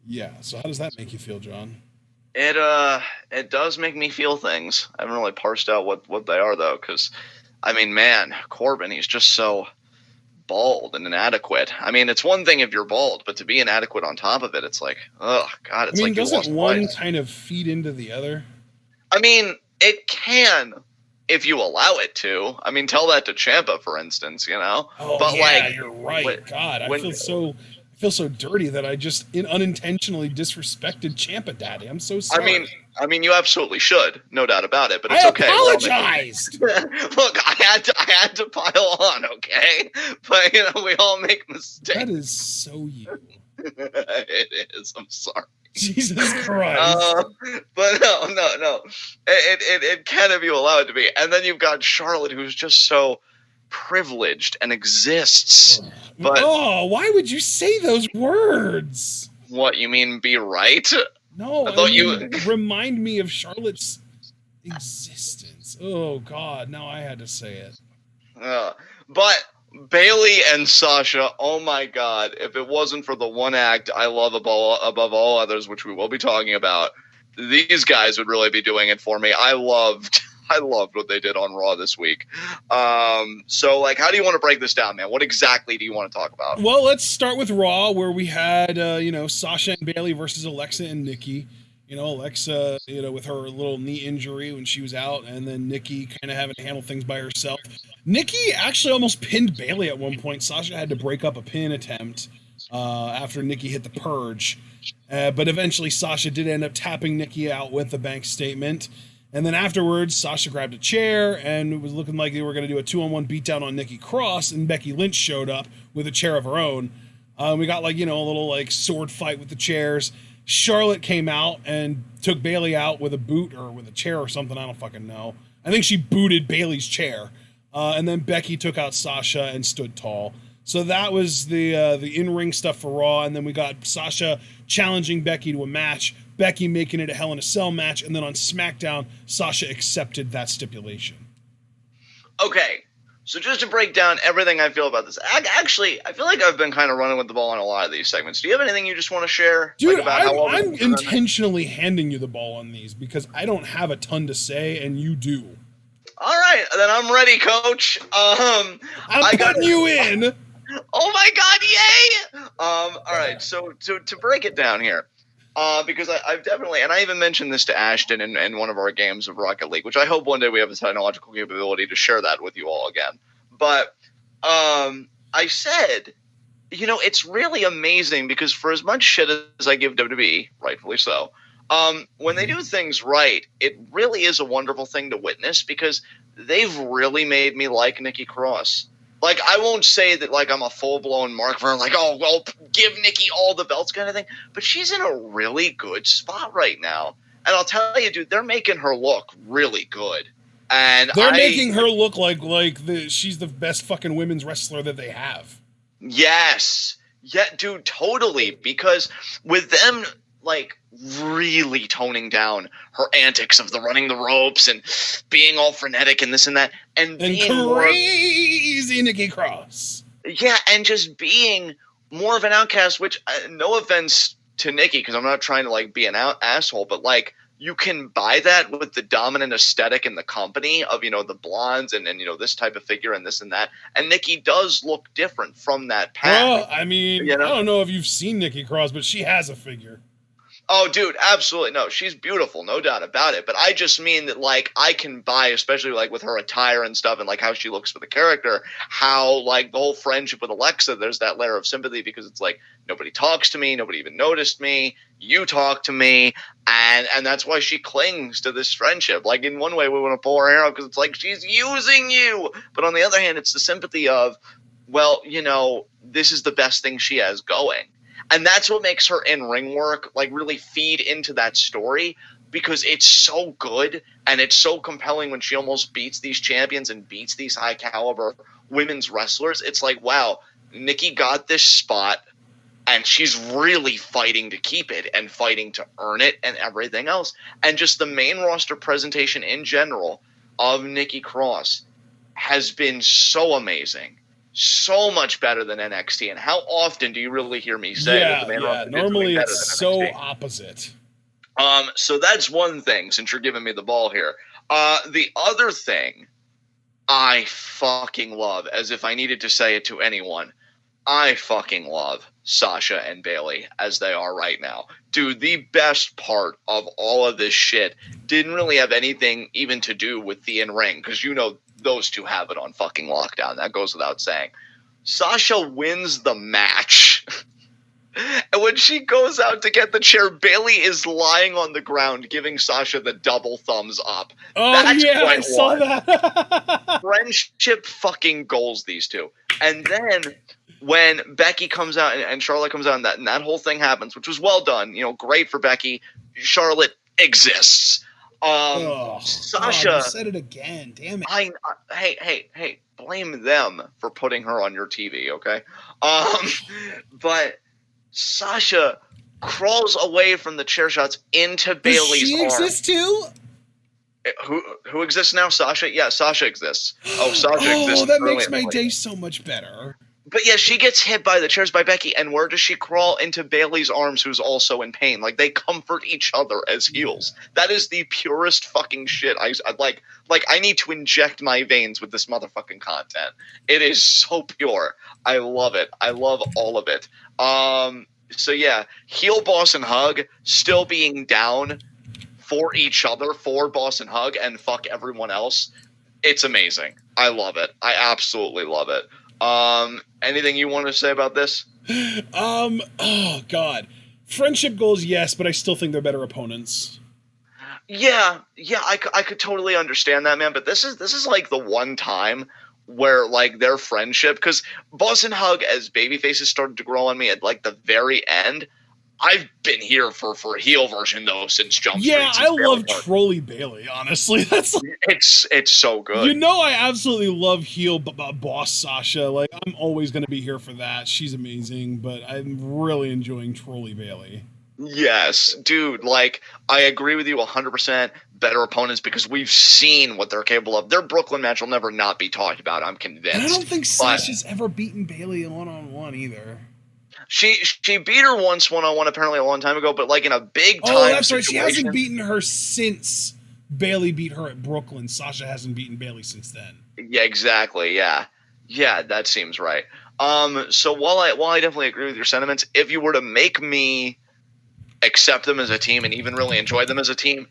S2: Yeah. So how does that make you feel, John?
S1: It does make me feel things. I haven't really parsed out what they are though, because I mean, man, Corbin, he's just so bald and inadequate. I mean, it's one thing if you're bald, but to be inadequate on top of it, it's like, oh God, it's like
S2: doesn't one kind of feed into the other?
S1: I mean, it can if you allow it to. I mean, tell that to Ciampa, for instance, you know.
S2: Oh, but yeah, you're right. God, I feel so dirty that I just unintentionally disrespected Ciampa Daddy. I'm so sorry.
S1: I mean, you absolutely should, no doubt about it. But it's okay.
S2: I apologized.
S1: Look, I had to pile on, okay? But we all make mistakes.
S2: That is so you.
S1: It is. I'm sorry.
S2: Jesus Christ.
S1: But no. It can if you allow it to be. And then you've got Charlotte, who's just so privileged and exists. But
S2: why would you say those words?
S1: What, you mean be right?
S2: No, I thought you remind me of Charlotte's existence. Oh God, now I had to say it.
S1: But Bayley and Sasha, oh my God, if it wasn't for the one act I love above all others, which we will be talking about, these guys would really be doing it for me. I loved what they did on Raw this week. So, like, how do you want to break this down, man? What exactly do you want to talk about?
S2: Well, let's start with Raw, where we had, Sasha and Bayley versus Alexa and Nikki. Alexa, with her little knee injury when she was out, and then Nikki kind of having to handle things by herself. Nikki actually almost pinned Bayley at one point. Sasha had to break up a pin attempt after Nikki hit the purge. But eventually Sasha did end up tapping Nikki out with the bank statement. And then afterwards, Sasha grabbed a chair, and it was looking like they were going to do a 2-on-1 beatdown on Nikki Cross, and Becky Lynch showed up with a chair of her own. We got, a little, sword fight with the chairs. Charlotte came out and took Bayley out with a boot or with a chair or something. I don't fucking know. I think she booted Bayley's chair. And then Becky took out Sasha and stood tall. So that was the in-ring stuff for Raw, and then we got Sasha challenging Becky to a match, Becky making it a Hell in a Cell match, and then on SmackDown, Sasha accepted that stipulation. Okay, so just to break down everything I feel about this, actually, I feel like I've been kind of running with the ball on a lot of these segments. Do you have anything you just want to share? Dude, I'm intentionally handing you the ball on these because I don't have a ton to say, and you do. All
S1: right, then I'm ready, Coach.
S2: I'm putting you in.
S1: Oh my God! Yay! All right. So to break it down here, because I've definitely, and I even mentioned this to Ashton in one of our games of Rocket League, which I hope one day we have the technological capability to share that with you all again. But I said, it's really amazing because for as much shit as I give WWE, rightfully so, when they do things right, it really is a wonderful thing to witness because they've really made me like Nikki Cross. Like, I won't say that, like, I'm a full-blown Mark Verne, like, oh, well, give Nikki all the belts kind of thing, but she's in a really good spot right now. And I'll tell you, dude, they're making her look really good. And
S2: They're making her look like she's the best fucking women's wrestler that they have.
S1: Yes. Yeah, dude, totally. Because with them, like, really toning down her antics of the running the ropes and being all frenetic and this and that, and being
S2: crazy Nikki Cross.
S1: Yeah, and just being more of an outcast, which, no offense to Nikki, because I'm not trying to, like, be an asshole, but, like, you can buy that with the dominant aesthetic in the company of, the blondes and this type of figure and this and that. And Nikki does look different from that pack.
S2: Well, I mean, I don't know if you've seen Nikki Cross, but she has a figure.
S1: Oh, dude, absolutely. No, she's beautiful, no doubt about it. But I just mean that, like, I can buy, especially, like, with her attire and stuff and, like, how she looks for the character, how, like, the whole friendship with Alexa, there's that layer of sympathy because it's like, nobody talks to me, nobody even noticed me, you talk to me, and that's why she clings to this friendship. Like, in one way, we want to pull her hair out because it's like, she's using you. But on the other hand, it's the sympathy of, well, this is the best thing she has going. And that's what makes her in-ring work, like, really feed into that story because it's so good and it's so compelling when she almost beats these champions and beats these high-caliber women's wrestlers. It's like, wow, Nikki got this spot and she's really fighting to keep it and fighting to earn it and everything else. And just the main roster presentation in general of Nikki Cross has been so amazing. So much better than NXT. And how often do you really hear me say that the main roster
S2: normally
S1: better
S2: it's
S1: than
S2: so
S1: NXT?
S2: opposite.
S1: So that's one thing, since you're giving me the ball here. The other thing I fucking love, as if I needed to say it to anyone, I fucking love Sasha and Bayley as they are right now. Dude, the best part of all of this shit didn't really have anything even to do with the in-ring, because those two have it on fucking lockdown. That goes without saying. Sasha wins the match. And when she goes out to get the chair, Bayley is lying on the ground giving Sasha the double thumbs up.
S2: Oh, that's yeah, I saw that.
S1: Friendship fucking goals, these two. And then when Becky comes out and Charlotte comes out and that whole thing happens, which was well done, great for Becky. Charlotte exists. Sasha,
S2: God, you said it again. Damn it.
S1: Hey, blame them for putting her on your TV, okay? But Sasha crawls away from the chair shots into Bayley's arm.
S2: She exists too?
S1: Who exists now? Sasha? Yeah, Sasha exists. Oh, Sasha exists.
S2: Oh, that makes my day so much better.
S1: But yeah, she gets hit by the chairs by Becky, and where does she crawl? Into Bayley's arms, who's also in pain. Like, they comfort each other as heels. That is the purest fucking shit. I like I need to inject my veins with this motherfucking content. It is so pure. I love it. I love all of it. So yeah, heel Boss and Hug still being down for each other, for Boss and Hug, and fuck everyone else. It's amazing. I love it. I absolutely love it. Anything you want to say about this?
S2: Oh God. Friendship goals, yes, but I still think they're better opponents.
S1: Yeah, I could totally understand that, man, but this is like the one time where, like, their friendship, because Boss and Hug as babyfaces started to grow on me at, like, the very end. I've been here for a heel version though since Jump Street.
S2: Yeah, I love Trolley Bayley. Honestly, that's like,
S1: it's so good.
S2: I absolutely love heel Boss Sasha. Like, I'm always going to be here for that. She's amazing, but I'm really enjoying Trolley Bayley.
S1: Yes, dude. Like, I agree with you 100%. Better opponents because we've seen what they're capable of. Their Brooklyn match will never not be talked about. I'm convinced.
S2: And I don't think Sasha's ever beaten Bayley 1-on-1 either.
S1: She beat her once 1-on-1 apparently a long time ago, but like in a big time.
S2: Oh, that's right. She hasn't beaten her since Bayley beat her at Brooklyn. Sasha hasn't beaten Bayley since then.
S1: Yeah, exactly. Yeah, that seems right. So while I definitely agree with your sentiments, if you were to make me accept them as a team and even really enjoy them as a team,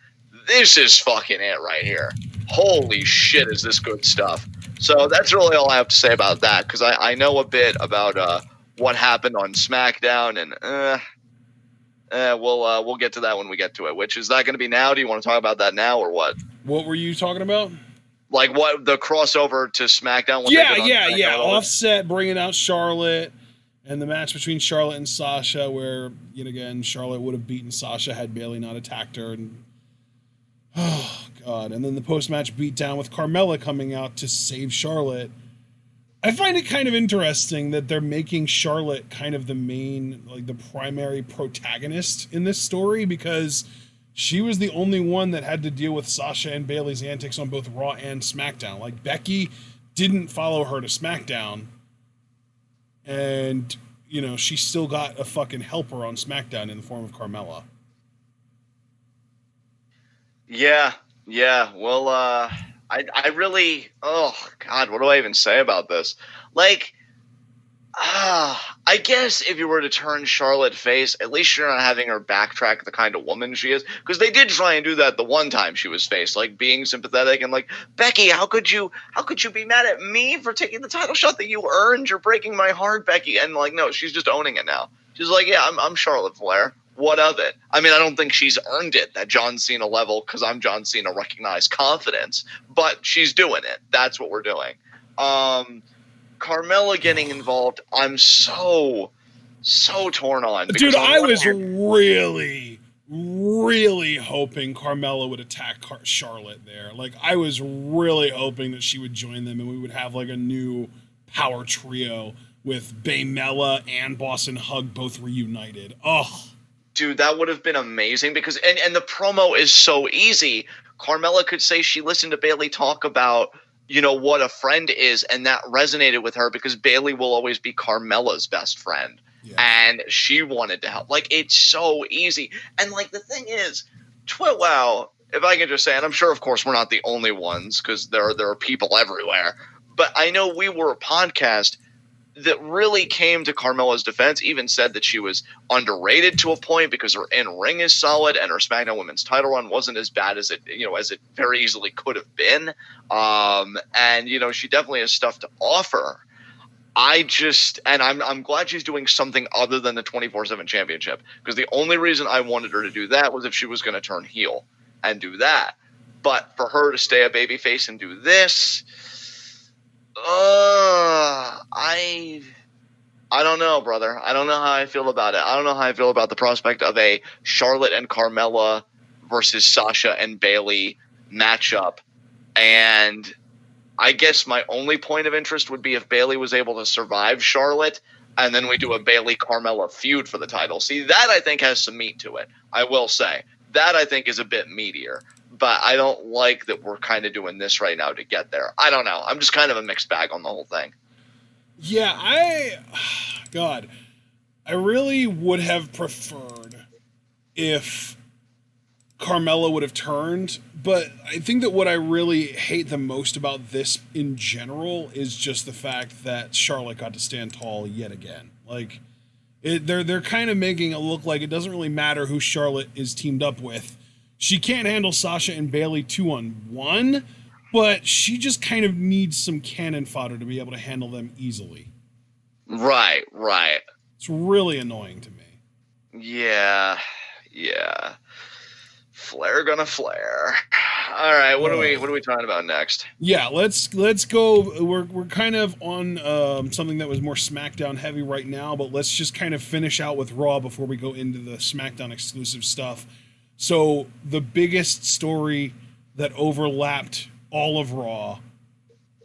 S1: this is fucking it right here. Holy shit, is this good stuff. So that's really all I have to say about that, because I know a bit about what happened on SmackDown, and we'll get to that when we get to it. Which is that going to be now? Do you want to talk about that now or what?
S2: What were you talking about?
S1: Like what the crossover to SmackDown? What
S2: Yeah,
S1: they did on SmackDown
S2: yeah.
S1: with all this?
S2: Offset bringing out Charlotte and the match between Charlotte and Sasha, where yet again Charlotte would have beaten Sasha had Bayley not attacked her. And oh god! And then the post-match beatdown with Carmella coming out to save Charlotte. I find it kind of interesting that they're making Charlotte kind of the main, like the primary protagonist in this story, because she was the only one that had to deal with Sasha and Bayley's antics on both Raw and SmackDown. Like, Becky didn't follow her to SmackDown, and, you know, she still got a fucking helper on SmackDown in the form of Carmella.
S1: Yeah. Well, I really, oh god, what do I even say about this? Like, I guess if you were to turn Charlotte face, at least you're not having her backtrack the kind of woman she is. Because they did try and do that the one time she was face, like being sympathetic and like, Becky, how could you be mad at me for taking the title shot that you earned? You're breaking my heart, Becky. And like, no, she's just owning it now. She's like, yeah, I'm Charlotte Flair. What of it? I mean, I don't think she's earned it, that John Cena level, because I'm John Cena recognized confidence, but she's doing it. That's what we're doing. Carmella getting involved, I'm so torn on.
S2: Dude,
S1: On
S2: I
S1: one
S2: was
S1: hand,
S2: really hoping Carmella would attack Charlotte there. Like, I was really hoping that she would join them and we would have like a new power trio with Baymella and Boston Hug both reunited. Oh,
S1: dude, that would have been amazing, because and the promo is so easy. Carmella could say she listened to Bayley talk about, you know, what a friend is, and that resonated with her because Bayley will always be Carmella's best friend. Yeah. And she wanted to help. Like, it's so easy. And like, the thing is, TWitWoW, if I can just say, and I'm sure of course we're not the only ones, because there are people everywhere, but I know we were a podcast that really came to Carmella's defense, even said that she was underrated to a point because her in-ring is solid and her SmackDown Women's title run wasn't as bad as it very easily could have been. And, you know, she definitely has stuff to offer. I'm glad she's doing something other than the 24/7 championship, because the only reason I wanted her to do that was if she was going to turn heel and do that. But for her to stay a babyface and do this, I don't know, brother. I don't know how I feel about it. I don't know how I feel about the prospect of a Charlotte and Carmella versus Sasha and Bayley matchup. And I guess my only point of interest would be if Bayley was able to survive Charlotte, and then we do a Bayley-Carmella feud for the title. See, that I think has some meat to it, I will say. That I think is a bit meatier. But I don't like that we're kind of doing this right now to get there. I don't know. I'm just kind of a mixed bag on the whole thing.
S2: Yeah, I really would have preferred if Carmella would have turned, but I think that what I really hate the most about this in general is just the fact that Charlotte got to stand tall yet again. Like, they're kind of making it look like it doesn't really matter who Charlotte is teamed up with. She can't handle Sasha and Bayley 2-on-1, but she just kind of needs some cannon fodder to be able to handle them easily.
S1: Right.
S2: It's really annoying to me.
S1: Yeah. Flair gonna flare. All right, what are we talking about next?
S2: Yeah, let's go. We're kind of on something that was more SmackDown heavy right now, but let's just kind of finish out with Raw before we go into the SmackDown exclusive stuff. So the biggest story that overlapped all of Raw,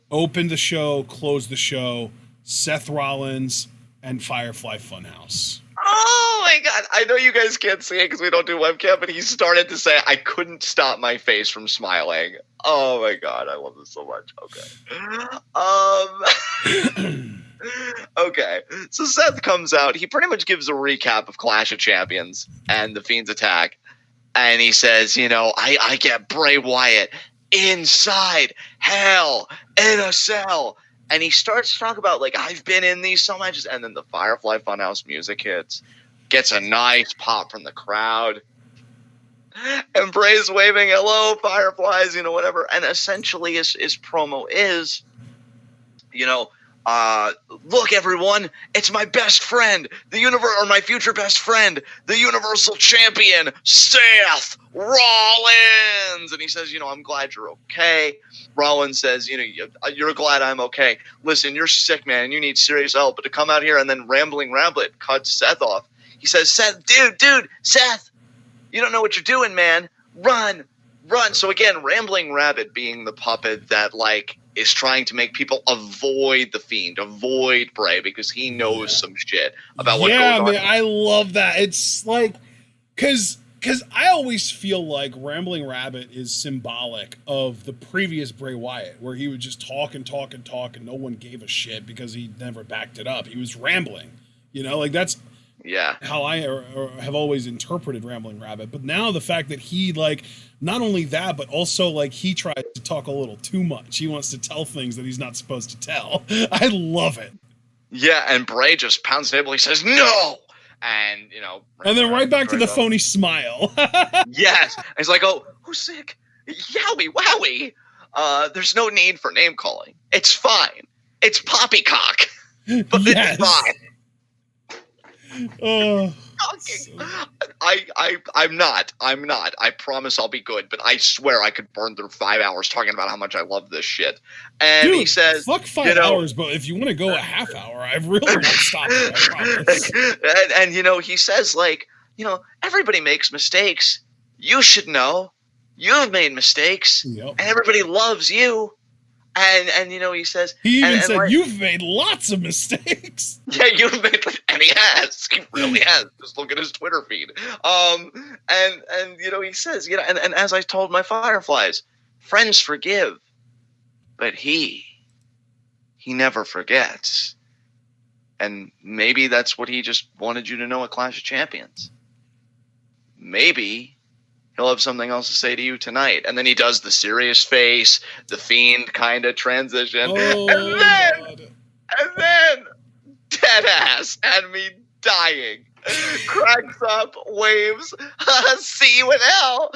S2: opened the show, closed the show, Seth Rollins and Firefly Funhouse.
S1: Oh my god, I know you guys can't see it because we don't do webcam, but he started to say I couldn't stop my face from smiling. Oh my god, I love this so much. Okay. Okay, so Seth comes out, he pretty much gives a recap of Clash of Champions and the Fiend's attack. And he says, you know, I get Bray Wyatt inside hell in a cell. And he starts to talk about, like, I've been in these so much. And then the Firefly Funhouse music hits. Gets a nice pop from the crowd. And Bray's waving, hello, Fireflies, whatever. And essentially his promo is, look, everyone, it's my best friend, my future best friend, the Universal Champion, Seth Rollins. And he says, I'm glad you're okay. Rollins says, you're glad I'm okay. Listen, you're sick, man. You need serious help. But to come out here and then Rambling Rabbit cuts Seth off. He says, Seth, dude, Seth, you don't know what you're doing, man. Run. So again, Rambling Rabbit being the puppet that, like, is trying to make people avoid the Fiend, avoid Bray, because he knows some shit about what goes on.
S2: Yeah, man, I love that. It's like, because I always feel like Rambling Rabbit is symbolic of the previous Bray Wyatt, where he would just talk and talk and talk, and no one gave a shit because he never backed it up. He was rambling, like that's how I have always interpreted Rambling Rabbit. But now the fact that he, like, not only that, but also, like, he tries to talk a little too much. He wants to tell things that he's not supposed to tell. I love it.
S1: Yeah, and Bray just pounds the table. He says, no! And,
S2: and then right back to the phony smile.
S1: Yes. And he's like, oh, who's sick? Yowie, wowie. There's no need for name calling. It's fine. It's poppycock. But it's fine. I'm not. I promise I'll be good, but I swear I could burn through 5 hours talking about how much I love this shit. And
S2: dude,
S1: he says,
S2: fuck 5 hours, but if you want to go a half hour, I really won't stop you, I promise.
S1: And he says, like, everybody makes mistakes. You should know. You've made mistakes.
S2: Yep.
S1: And everybody loves you. And he says,
S2: he even said, like, you've made lots of mistakes.
S1: Yeah, you've made, and he has. He really has. Just look at his Twitter feed. And he says, and as I told my Fireflies, friends forgive, but he never forgets. And maybe that's what he just wanted you to know at Clash of Champions. Maybe he'll have something else to say to you tonight. And then he does the serious face, the Fiend kind of transition. And then Deadass had me dying. Cracks up, waves, see you in hell.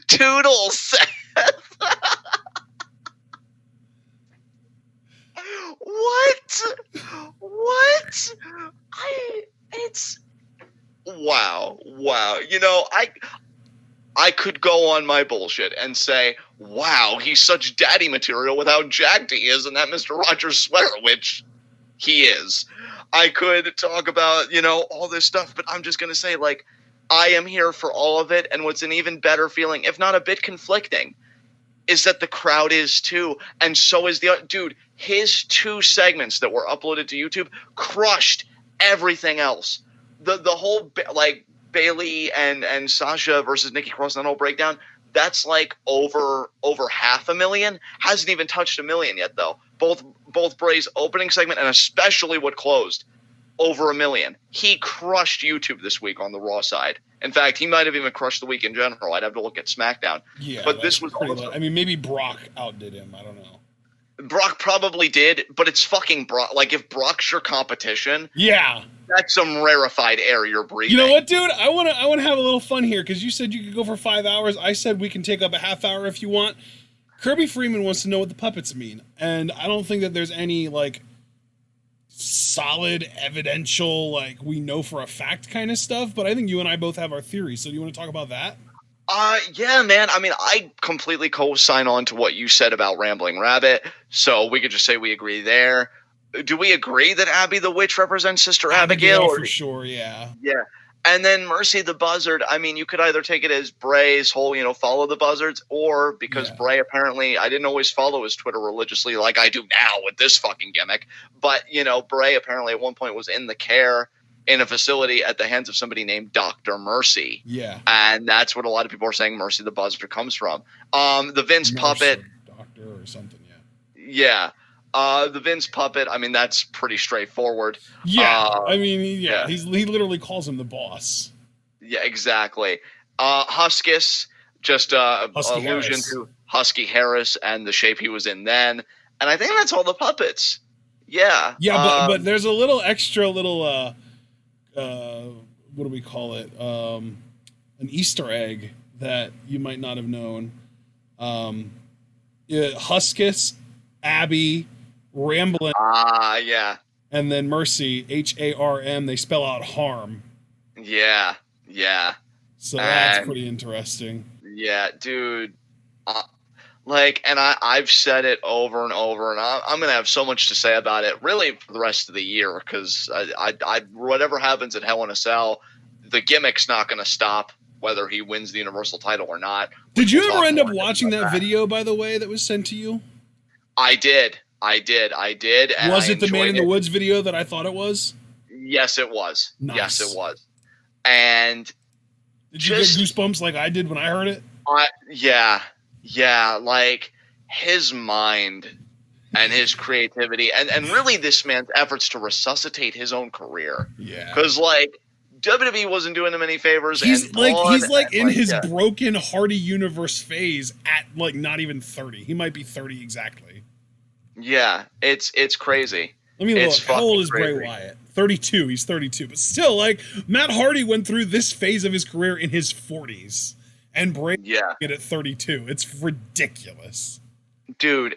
S1: Toodles, Seth. What? It's wow. I could go on my bullshit and say, wow, he's such daddy material with how jacked he is in that Mr. Rogers sweater, which he is. I could talk about, all this stuff, but I'm just going to say, like, I am here for all of it. And what's an even better feeling, if not a bit conflicting, is that the crowd is too. And so is dude, his 2 segments that were uploaded to YouTube crushed everything else. The whole, like, Bailey and Sasha versus Nikki Cross, that whole breakdown, that's like over 500,000. Hasn't even touched 1 million yet, though. Both Bray's opening segment and especially what closed, over 1 million. He crushed YouTube this week on the Raw side. In fact, he might have even crushed the week in general. I'd have to look at SmackDown.
S2: Yeah,
S1: but this was
S2: pretty low. I mean, maybe Brock outdid him. I don't know.
S1: Brock probably did, but it's fucking Brock. Like, if Brock's your competition,
S2: yeah,
S1: that's some rarefied air you're breathing.
S2: You know what, dude? I want to have a little fun here, because you said you could go for 5 hours. I said we can take up a half hour if you want. Kirby Freeman wants to know what the puppets mean, and I don't think that there's any, like, solid, evidential, like, we know for a fact kind of stuff, but I think you and I both have our theories. So do you want to talk about that?
S1: Yeah, man. I mean, I completely co-sign on to what you said about Rambling Rabbit, so we could just say we agree there. Do we agree that Abby the Witch represents Sister Abigail?
S2: For sure, yeah.
S1: Yeah. And then Mercy the Buzzard, I mean, you could either take it as Bray's whole, follow the buzzards, or because Bray apparently, I didn't always follow his Twitter religiously like I do now with this fucking gimmick, but, Bray apparently at one point was in the care in a facility at the hands of somebody named Dr. Mercy.
S2: Yeah.
S1: And that's what a lot of people are saying Mercy the Buzzard comes from. The Vince puppet.
S2: Doctor or something, yeah.
S1: Yeah. The Vince puppet, I mean, that's pretty straightforward.
S2: Yeah, I mean, he literally calls him the boss.
S1: Yeah, exactly. Huskus, just allusion to Husky Harris and the shape he was in then. And I think that's all the puppets. Yeah.
S2: Yeah, but there's a little extra little what do we call it? An Easter egg that you might not have known. Yeah, Huskus, Abby, Ramblin',
S1: yeah.
S2: and then Mercy, Harm. They spell out harm.
S1: Yeah. Yeah.
S2: So that's pretty interesting.
S1: Yeah, dude. And I've said it over and over, and I'm gonna have so much to say about it, really, for the rest of the year, because I whatever happens at Hell in a Cell, the gimmick's not gonna stop whether he wins the Universal title or not.
S2: Did you ever end up watching that video, by the way, that was sent to you?
S1: I did. And
S2: was it the Man in the Woods video that I thought it was?
S1: Yes, it was.
S2: Nice.
S1: Yes, it was. And
S2: did you get goosebumps like I did when I heard it?
S1: Yeah, like his mind and his creativity and really this man's efforts to resuscitate his own career.
S2: Yeah.
S1: Because like WWE wasn't doing him any favors.
S2: He's in his broken Hardy Universe phase at like not even 30. He might be 30 exactly.
S1: Yeah, it's crazy.
S2: Let me look. How old is Bray Wyatt? 32. He's 32. But still, like, Matt Hardy went through this phase of his career in his 40s. And Bray get at 32. It's ridiculous.
S1: Dude,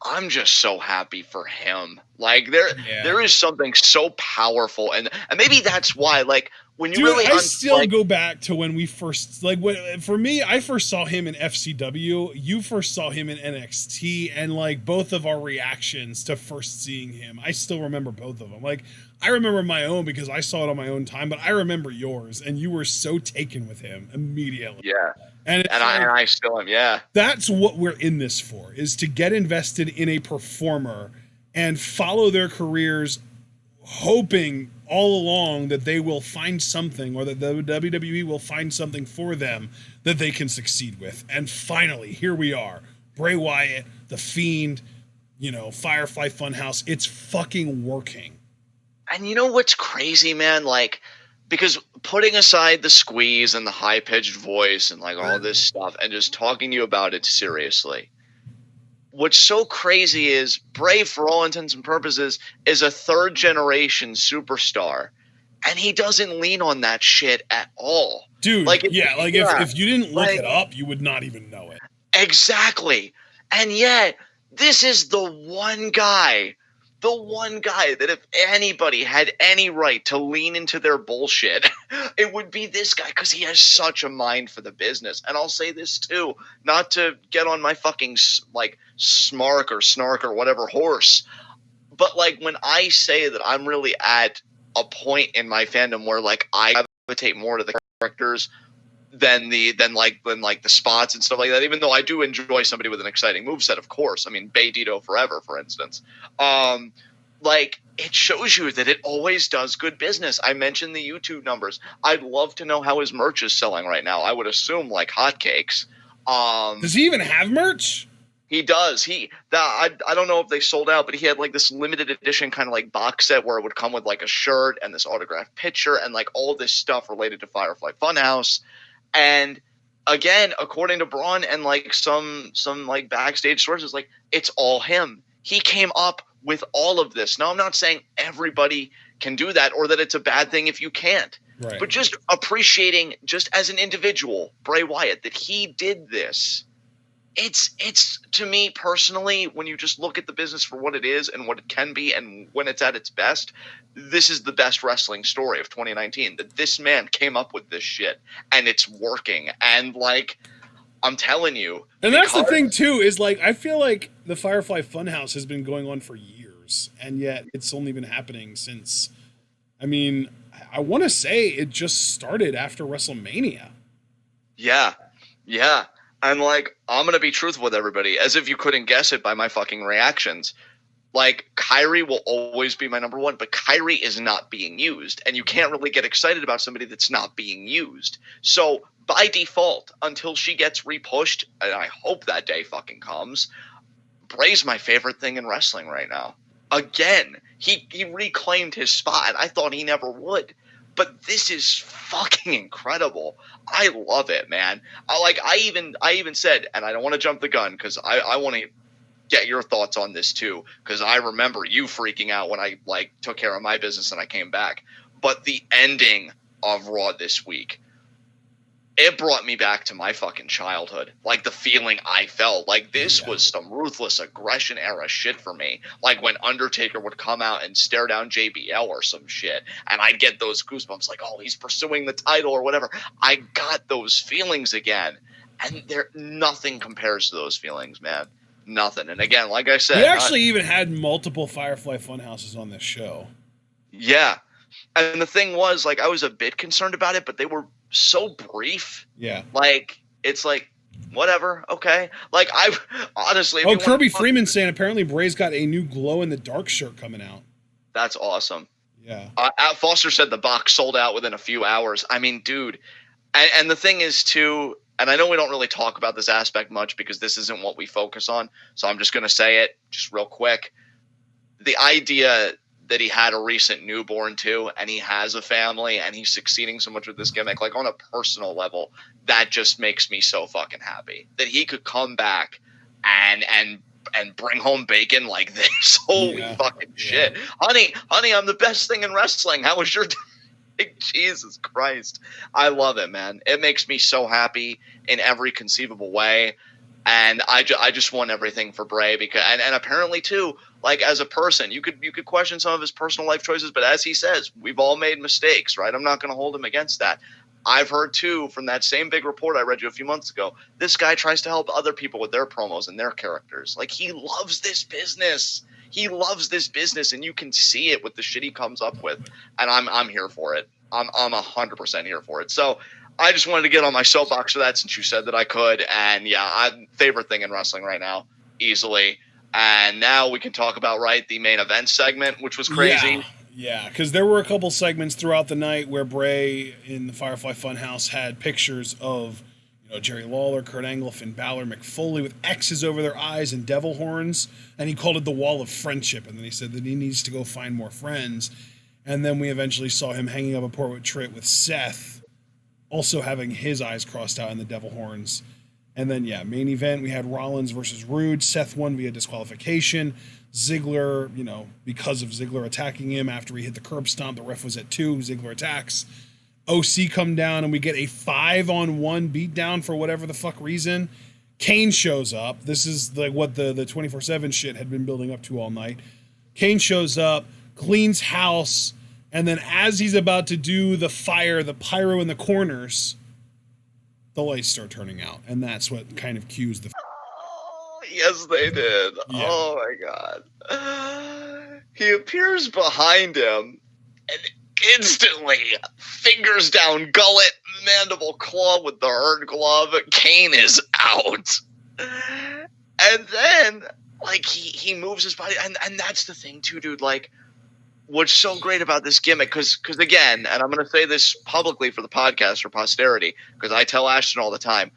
S1: I'm just so happy for him. Like there is something so powerful, and maybe that's why, like, when you
S2: I still go back to when we first, like, for me, I first saw him in FCW. You first saw him in NXT, and like both of our reactions to first seeing him, I still remember both of them. Like, I remember my own because I saw it on my own time, but I remember yours, and you were so taken with him immediately.
S1: Yeah.
S2: And
S1: I still am, yeah.
S2: That's what we're in this for, is to get invested in a performer and follow their careers, hoping all along that they will find something, or that the WWE will find something for them that they can succeed with. And finally, here we are. Bray Wyatt, The Fiend, Firefly Funhouse. It's fucking working.
S1: And you know what's crazy, man? Like, because putting aside the squeeze and the high-pitched voice and like all this stuff and just talking to you about it seriously, what's so crazy is Bray, for all intents and purposes, is a third-generation superstar, and he doesn't lean on that shit at all.
S2: Dude, if you didn't look it up, you would not even know it.
S1: Exactly. And yet, this is the one guy that if anybody had any right to lean into their bullshit, it would be this guy, because he has such a mind for the business. And I'll say this too, not to get on my fucking like smark or snark or whatever horse, but like when I say that I'm really at a point in my fandom where like I gravitate more to the characters than the spots and stuff like that, even though I do enjoy somebody with an exciting moveset, of course. I mean, Bay Dito forever, for instance. Like, it shows you that it always does good business. I mentioned the YouTube numbers. I'd love to know how his merch is selling right now. I would assume like hotcakes.
S2: Does he even have merch?
S1: He does. I don't know if they sold out, but he had like this limited edition kind of like box set where it would come with like a shirt and this autographed picture and like all this stuff related to Firefly Funhouse. And again, according to Braun and like some like backstage sources, like, it's all him. He came up with all of this. Now, I'm not saying everybody can do that or that it's a bad thing if you can't.
S2: Right.
S1: But just appreciating, just as an individual, Bray Wyatt, that he did this. It's to me personally, when you just look at the business for what it is and what it can be and when it's at its best, this is the best wrestling story of 2019, that this man came up with this shit and it's working. And like, I'm telling you.
S2: And that's the thing too, is like, I feel like the Firefly Funhouse has been going on for years, and yet it's only been happening since, I mean, I want to say it just started after WrestleMania.
S1: Yeah. And like, I'm going to be truthful with everybody, as if you couldn't guess it by my fucking reactions. Like, Kyrie will always be my number one, but Kyrie is not being used. And you can't really get excited about somebody that's not being used. So, by default, until she gets repushed, and I hope that day fucking comes, Bray's my favorite thing in wrestling right now. Again, he reclaimed his spot. I thought he never would. But this is fucking incredible. I love it, man. I even said, and I don't want to jump the gun because I want to get your thoughts on this too, because I remember you freaking out when I like took care of my business and I came back. But the ending of Raw this week, it brought me back to my fucking childhood. Like the feeling I felt. Like this was some ruthless aggression era shit for me. Like when Undertaker would come out and stare down JBL or some shit, and I'd get those goosebumps like, oh, he's pursuing the title or whatever. I got those feelings again. And nothing compares to those feelings, man. Nothing. And again, like I said,
S2: we actually even had multiple Firefly Funhouses on this show.
S1: Yeah. And the thing was, like, I was a bit concerned about it, but they were so brief.
S2: Yeah.
S1: Like, it's like, whatever, okay. Like, I honestly.
S2: Oh, Kirby Freeman saying apparently Bray's got a new glow in the dark shirt coming out.
S1: That's awesome.
S2: Yeah.
S1: Foster said the box sold out within a few hours. I mean, dude. And the thing is, too, and I know we don't really talk about this aspect much because this isn't what we focus on, so I'm just going to say it just real quick. The idea that he had a recent newborn too, and he has a family, and he's succeeding so much with this gimmick, like on a personal level, that just makes me so fucking happy that he could come back and bring home bacon like this. Holy fucking shit. Honey, I'm the best thing in wrestling. How was your day? Jesus Christ. I love it, man. It makes me so happy in every conceivable way. And I just want everything for Bray because, and apparently too, like as a person, you could question some of his personal life choices, but as he says, we've all made mistakes, right? I'm not going to hold him against that. I've heard too from that same big report I read you a few months ago, this guy tries to help other people with their promos and their characters. Like he loves this business. He loves this business, and you can see it with the shit he comes up with. And I'm here for it. I'm 100% here for it. So I just wanted to get on my soapbox for that since you said that I could. And yeah, favorite thing in wrestling right now, easily. And now we can talk about the main event segment, which was crazy.
S2: Yeah, because there were a couple segments throughout the night where Bray in the Firefly Funhouse had pictures of Jerry Lawler, Kurt Angle, Finn Balor, Mick Foley with X's over their eyes and devil horns, and he called it the Wall of Friendship, and then he said that he needs to go find more friends. And then we eventually saw him hanging up a portrait with Seth, also having his eyes crossed out and the devil horns. And then, main event, we had Rollins versus Rude. Seth won via disqualification. Ziggler, because of Ziggler attacking him after he hit the curb stomp, the ref was at 2. Ziggler attacks. OC come down, and we get a 5-on-1 beatdown for whatever the fuck reason. Kane shows up. This is like what the 24/7 shit had been building up to all night. Kane shows up, cleans house, and then as he's about to do the pyro in the corners, the lights start turning out, and that's what kind of cues the.
S1: Oh, yes, they did. Yeah. Oh my god! He appears behind him, and instantly fingers down, gullet, mandible claw with the hurt glove. Kane is out, and then he moves his body, and that's the thing too, dude. Like, what's so great about this gimmick, because again, and I'm going to say this publicly for the podcast for posterity, because I tell Ashton all the time,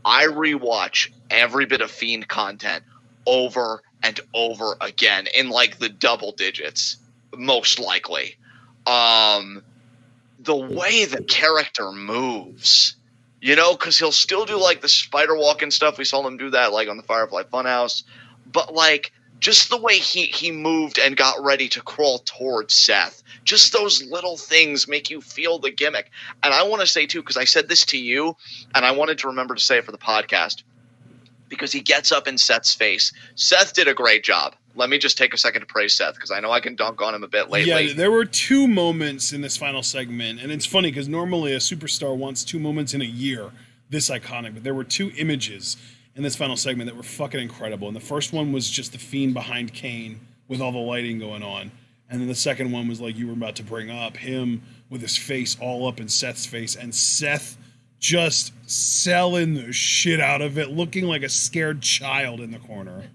S1: I rewatch every bit of Fiend content over and over again in the double digits, most likely. The way the character moves, because he'll still do the spider walking stuff. We saw him do that on the Firefly Funhouse, but just the way he moved and got ready to crawl towards Seth. Just those little things make you feel the gimmick. And I want to say, too, because I said this to you, and I wanted to remember to say it for the podcast, because he gets up in Seth's face. Seth did a great job. Let me just take a second to praise Seth, because I know I can dunk on him a bit lately.
S2: Yeah, there were 2 moments in this final segment, and it's funny because normally a superstar wants 2 moments in a year, this iconic, but there were 2 images in this final segment that were fucking incredible. And the first one was just the Fiend behind Kane with all the lighting going on. And then the second one was like you were about to bring up, him with his face all up in Seth's face, and Seth just selling the shit out of it, looking like a scared child in the corner.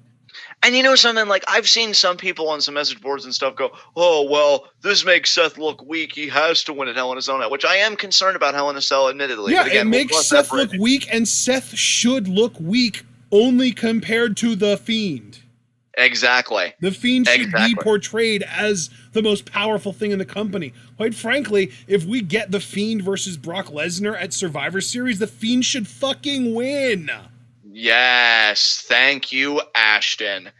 S1: And something, I've seen some people on some message boards and stuff go, oh, well, this makes Seth look weak. He has to win at Hell in a Cell, which I am concerned about Hell in a Cell, admittedly.
S2: Yeah,
S1: but again,
S2: it makes Seth look weak, and Seth should look weak only compared to The Fiend.
S1: Exactly.
S2: The Fiend should be portrayed as the most powerful thing in the company. Quite frankly, if we get The Fiend versus Brock Lesnar at Survivor Series, The Fiend should fucking win.
S1: Yes. Thank you, Ashton.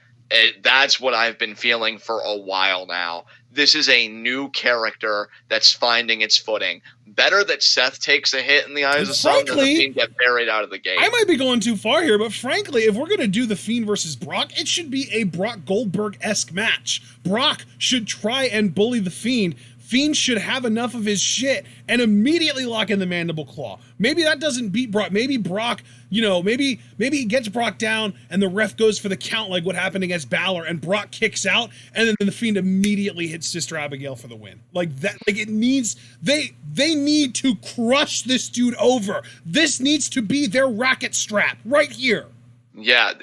S1: That's what I've been feeling for a while now. This is a new character that's finding its footing. Better that Seth takes a hit in the eyes
S2: And
S1: of some than the
S2: frankly,
S1: Fiend get buried out of the gate.
S2: I might be going too far here, but frankly, if we're going to do the Fiend versus Brock, it should be a Brock Goldberg-esque match. Brock should try and bully the Fiend. Fiend should have enough of his shit and immediately lock in the mandible claw. Maybe that doesn't beat Brock. Maybe Brock, maybe he gets Brock down and the ref goes for the count like what happened against Balor, and Brock kicks out and then the Fiend immediately hits Sister Abigail for the win. Like that, like it needs, they need to crush this dude over. This needs to be their racket strap right here.
S1: Yeah,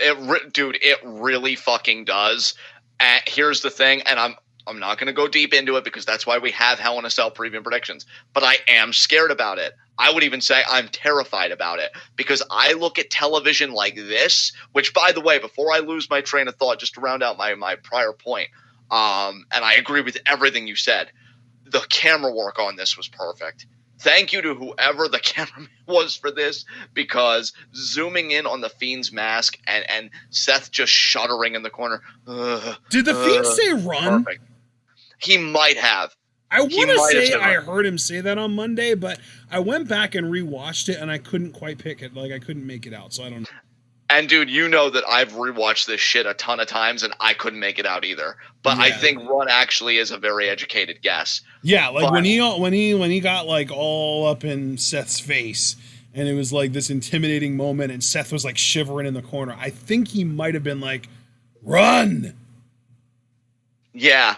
S1: dude, it really fucking does. Here's the thing, and I'm not going to go deep into it because that's why we have Hell in a Cell preview predictions. But I am scared about it. I would even say I'm terrified about it because I look at television like this, which, by the way, before I lose my train of thought, just to round out my prior point, and I agree with everything you said, the camera work on this was perfect. Thank you to whoever the cameraman was for this, because zooming in on the Fiend's mask and Seth just shuddering in the corner.
S2: Did the Fiend say run?
S1: Perfect. He might have.
S2: I want to say I heard him say that on Monday, but I went back and rewatched it and I couldn't quite pick it. Like I couldn't make it out, so I don't know.
S1: And dude, you know that I've rewatched this shit a ton of times and I couldn't make it out either. But yeah. I think run actually is a very educated guess.
S2: Yeah, like when he got like all up in Seth's face and it was like this intimidating moment and Seth was like shivering in the corner. I think he might have been like, "Run."
S1: Yeah.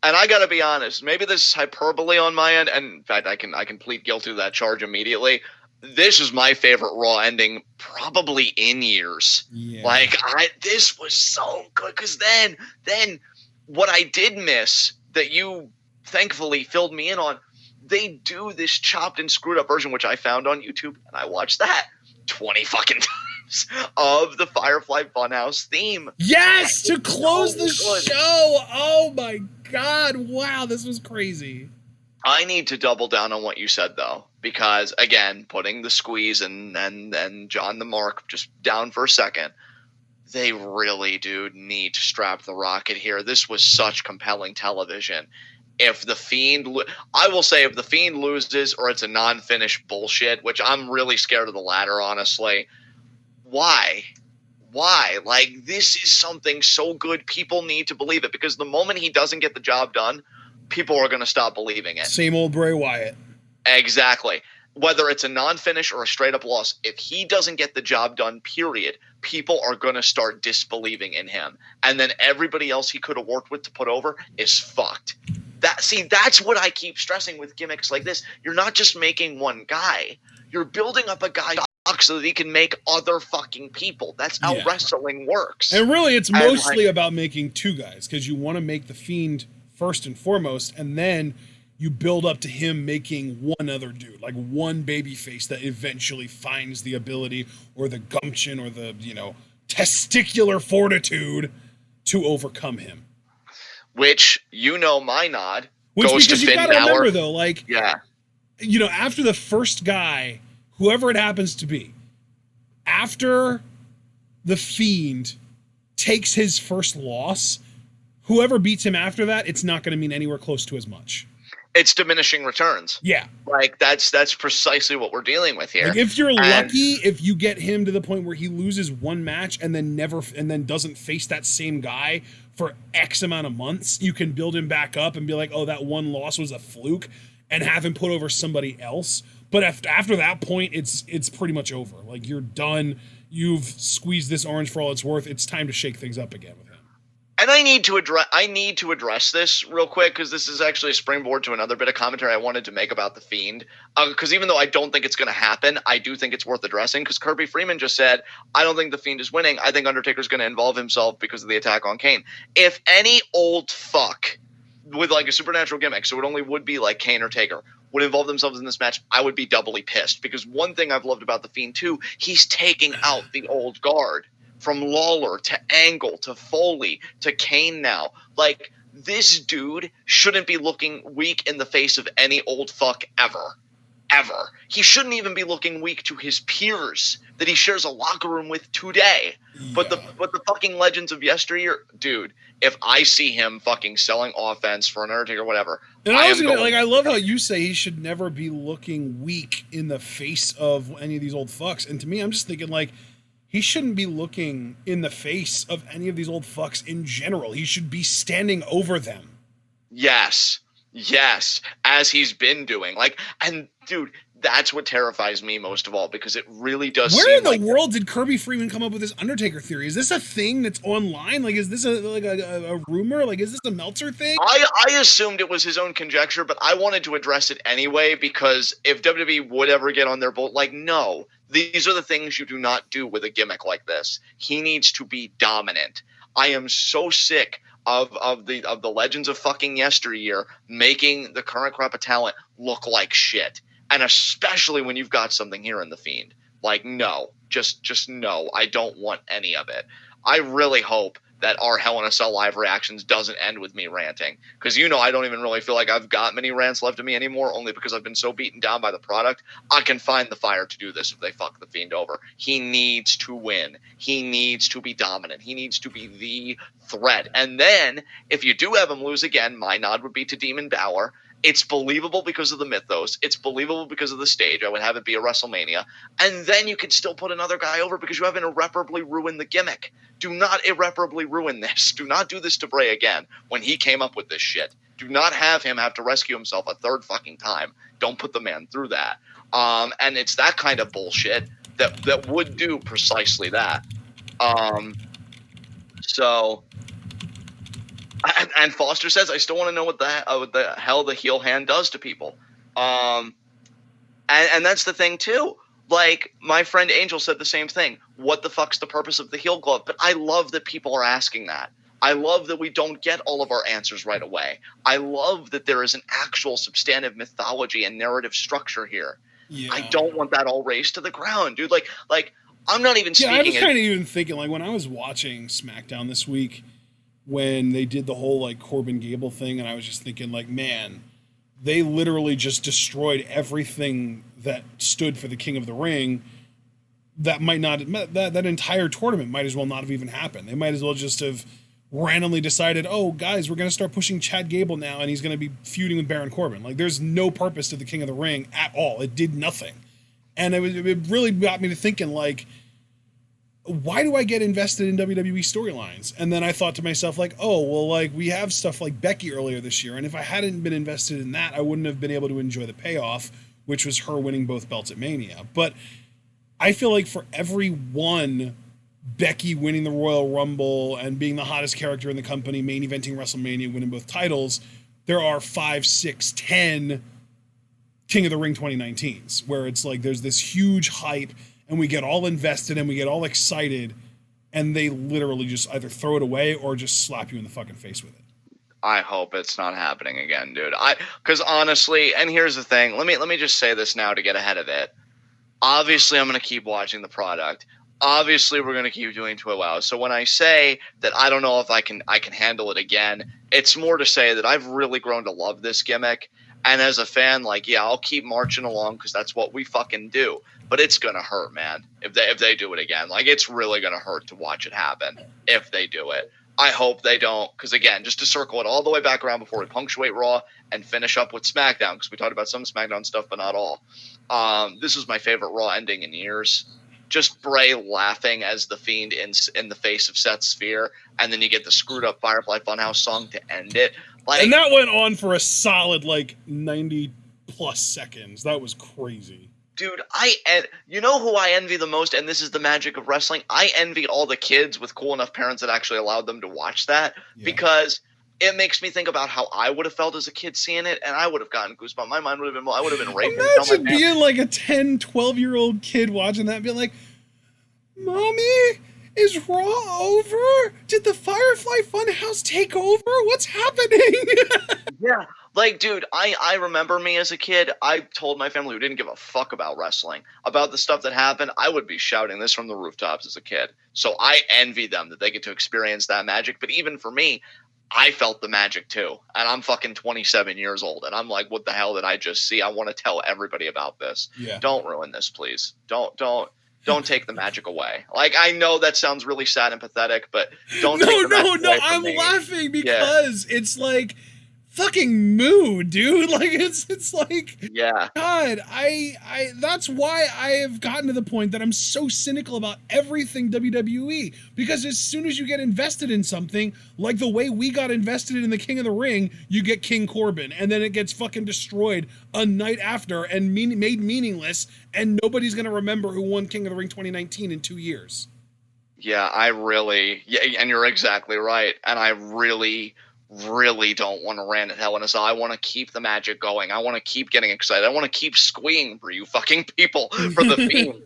S1: And I gotta be honest, maybe this is hyperbole on my end, and in fact I can plead guilty to that charge immediately. This is my favorite Raw ending probably in years.
S2: Yeah.
S1: Like this was so good, because then what I did miss that you thankfully filled me in on, they do this chopped and screwed up version, which I found on YouTube, and I watched that 20 fucking times of the Firefly Funhouse theme.
S2: Yes, to close the show. Oh my God! Wow, this was crazy.
S1: I need to double down on what you said though, because again, putting the Squeeze and John the Mark just down for a second, they really do need to strap the rocket here. This was such compelling television. If the Fiend, I will say, if the Fiend loses or it's a non-finish bullshit, which I'm really scared of the latter, honestly. Why? Like, this is something so good. People need to believe it, because the moment he doesn't get the job done, people are going to stop believing it.
S2: Same old Bray Wyatt.
S1: Exactly. Whether it's a non-finish or a straight-up loss, if he doesn't get the job done, period, people are going to start disbelieving in him. And then everybody else he could have worked with to put over is fucked. That's what I keep stressing with gimmicks like this. You're not just making one guy. You're building up a guy so that he can make other fucking people. That's how wrestling works.
S2: And really, it's mostly about making two guys, because you want to make the Fiend first and foremost, and then you build up to him making one other dude, like one babyface that eventually finds the ability or the gumption or the, testicular fortitude to overcome him.
S1: Which, my nod
S2: goes
S1: because
S2: to Finn
S1: you gotta
S2: remember, though, like,
S1: yeah,
S2: after the first guy, whoever it happens to be, after the Fiend takes his first loss, whoever beats him after that, it's not going to mean anywhere close to as much.
S1: It's diminishing returns.
S2: Yeah.
S1: Like, that's precisely what we're dealing with here.
S2: Like, if you're lucky, if you get him to the point where he loses one match and then doesn't face that same guy for X amount of months, you can build him back up and be like, oh, that one loss was a fluke, and have him put over somebody else. But after that point, it's pretty much over. Like, you're done. You've squeezed this orange for all it's worth. It's time to shake things up again with him.
S1: And I need to address this real quick, because this is actually a springboard to another bit of commentary I wanted to make about the Fiend. Because even though I don't think it's going to happen, I do think it's worth addressing. Because Kirby Freeman just said, I don't think the Fiend is winning. I think Undertaker's going to involve himself because of the attack on Kane. If any old fuck with like a supernatural gimmick, so it only would be like Kane or Taker, would involve themselves in this match, I would be doubly pissed. Because one thing I've loved about the Fiend too, he's taking out the old guard. From Lawler to Angle to Foley to Kane now. Like, this dude shouldn't be looking weak in the face of any old fuck ever. ever. He shouldn't even be looking weak to his peers that he shares a locker room with today. But the fucking legends of yesteryear, dude, if I see him fucking selling offense for an Undertaker or whatever,
S2: and I love how you say he should never be looking weak in the face of any of these old fucks. And to me, I'm just thinking like he shouldn't be looking in the face of any of these old fucks in general. He should be standing over them.
S1: Yes, as he's been doing. Like, and dude, that's what terrifies me most of all, because it really does.
S2: Where in the world did Kirby Freeman come up with this Undertaker theory? Is this a thing that's online? Like, is this a rumor? Like, is this a Meltzer thing?
S1: I assumed it was his own conjecture, but I wanted to address it anyway, because if WWE would ever get on their boat, like, no, these are the things you do not do with a gimmick like this. He needs to be dominant. I am so sick of the legends of fucking yesteryear making the current crop of talent look like shit. And especially when you've got something here in The Fiend. Like, no. Just no. I don't want any of it. I really hope that our Hell in a Cell live reactions doesn't end with me ranting. Because, I don't even really feel like I've got many rants left of me anymore, only because I've been so beaten down by the product. I can find the fire to do this if they fuck The Fiend over. He needs to win. He needs to be dominant. He needs to be the threat. And then, if you do have him lose again, my nod would be to Demon Balor. It's believable because of the mythos. It's believable because of the stage. I would have it be a WrestleMania. And then you could still put another guy over because you haven't irreparably ruined the gimmick. Do not irreparably ruin this. Do not do this to Bray again when he came up with this shit. Do not have him have to rescue himself a third fucking time. Don't put the man through that. And it's that kind of bullshit that would do precisely that. And Foster says, I still want to know what the hell the heel hand does to people. And that's the thing, too. Like, my friend Angel said the same thing. What the fuck's the purpose of the heel glove? But I love that people are asking that. I love that we don't get all of our answers right away. I love that there is an actual substantive mythology and narrative structure here. Yeah. I don't want that all raised to the ground, dude. Like I'm not even speaking.
S2: Yeah, I was kind of even thinking, like, when I was watching SmackDown this week, when they did the whole like Corbin Gable thing, and I was just thinking, like, man, they literally just destroyed everything that stood for the King of the Ring. That might not that entire tournament might as well not have even happened. They might as well just have randomly decided, oh guys, we're gonna start pushing Chad Gable now, and he's gonna be feuding with Baron Corbin. Like, there's no purpose to the King of the Ring at all. It did nothing, and it really got me to thinking, like, why do I get invested in WWE storylines? And then I thought to myself, like, oh, well, like, we have stuff like Becky earlier this year, and if I hadn't been invested in that, I wouldn't have been able to enjoy the payoff, which was her winning both belts at Mania. But I feel like for every one, Becky winning the Royal Rumble and being the hottest character in the company, main eventing WrestleMania, winning both titles, there are 5, 6, 10 King of the Ring 2019s, where it's like there's this huge hype, and we get all invested and we get all excited, and they literally just either throw it away or just slap you in the fucking face with it.
S1: I hope it's not happening again, dude. Because honestly, and here's the thing, let me just say this now to get ahead of it. Obviously, I'm going to keep watching the product. Obviously, we're going to keep doing TWitWoW. So when I say that I don't know if I can handle it again, it's more to say that I've really grown to love this gimmick. And as a fan, like, yeah, I'll keep marching along because that's what we fucking do. But it's going to hurt, man, if they do it again. Like, it's really going to hurt to watch it happen if they do it. I hope they don't, because, again, just to circle it all the way back around before we punctuate Raw and finish up with SmackDown, because we talked about some SmackDown stuff, but not all. This was my favorite Raw ending in years. Just Bray laughing as the Fiend in the face of Seth Sphere, and then you get the screwed up Firefly Funhouse song to end it. Like,
S2: and that went on for a solid, like, 90-plus seconds. That was crazy.
S1: Dude, you know who I envy the most, and this is the magic of wrestling? I envy all the kids with cool enough parents that actually allowed them to watch that, because it makes me think about how I would have felt as a kid seeing it, and I would have gotten goosebumps. My mind would have been, I would have been raped.
S2: Imagine being like a 10, 12-year-old kid watching that and being like, Mommy, is Raw over? Did the Firefly Funhouse take over? What's happening?
S1: Yeah. Like, dude, I remember me as a kid. I told my family who didn't give a fuck about wrestling, about the stuff that happened. I would be shouting this from the rooftops as a kid. So I envy them that they get to experience that magic. But even for me, I felt the magic too. And I'm fucking 27 years old. And I'm like, what the hell did I just see? I want to tell everybody about this.
S2: Yeah.
S1: Don't ruin this, please. Don't take the magic away. Like, I know that sounds really sad and pathetic, but don't take the magic away from
S2: I'm
S1: me.
S2: laughing because it's like fucking mood, dude. Like it's like,
S1: yeah.
S2: God, I that's why I have gotten to the point that I'm so cynical about everything WWE, because as soon as you get invested in something, like the way we got invested in the King of the Ring, you get King Corbin, and then it gets fucking destroyed a night after and made meaningless, and nobody's gonna remember who won King of the Ring 2019 in 2 years.
S1: Yeah, and you're exactly right. And I really don't want to rant at Hell in a Cell. I want to keep the magic going. I want to keep getting excited. I want to keep squeeing for you fucking people for the Fiend.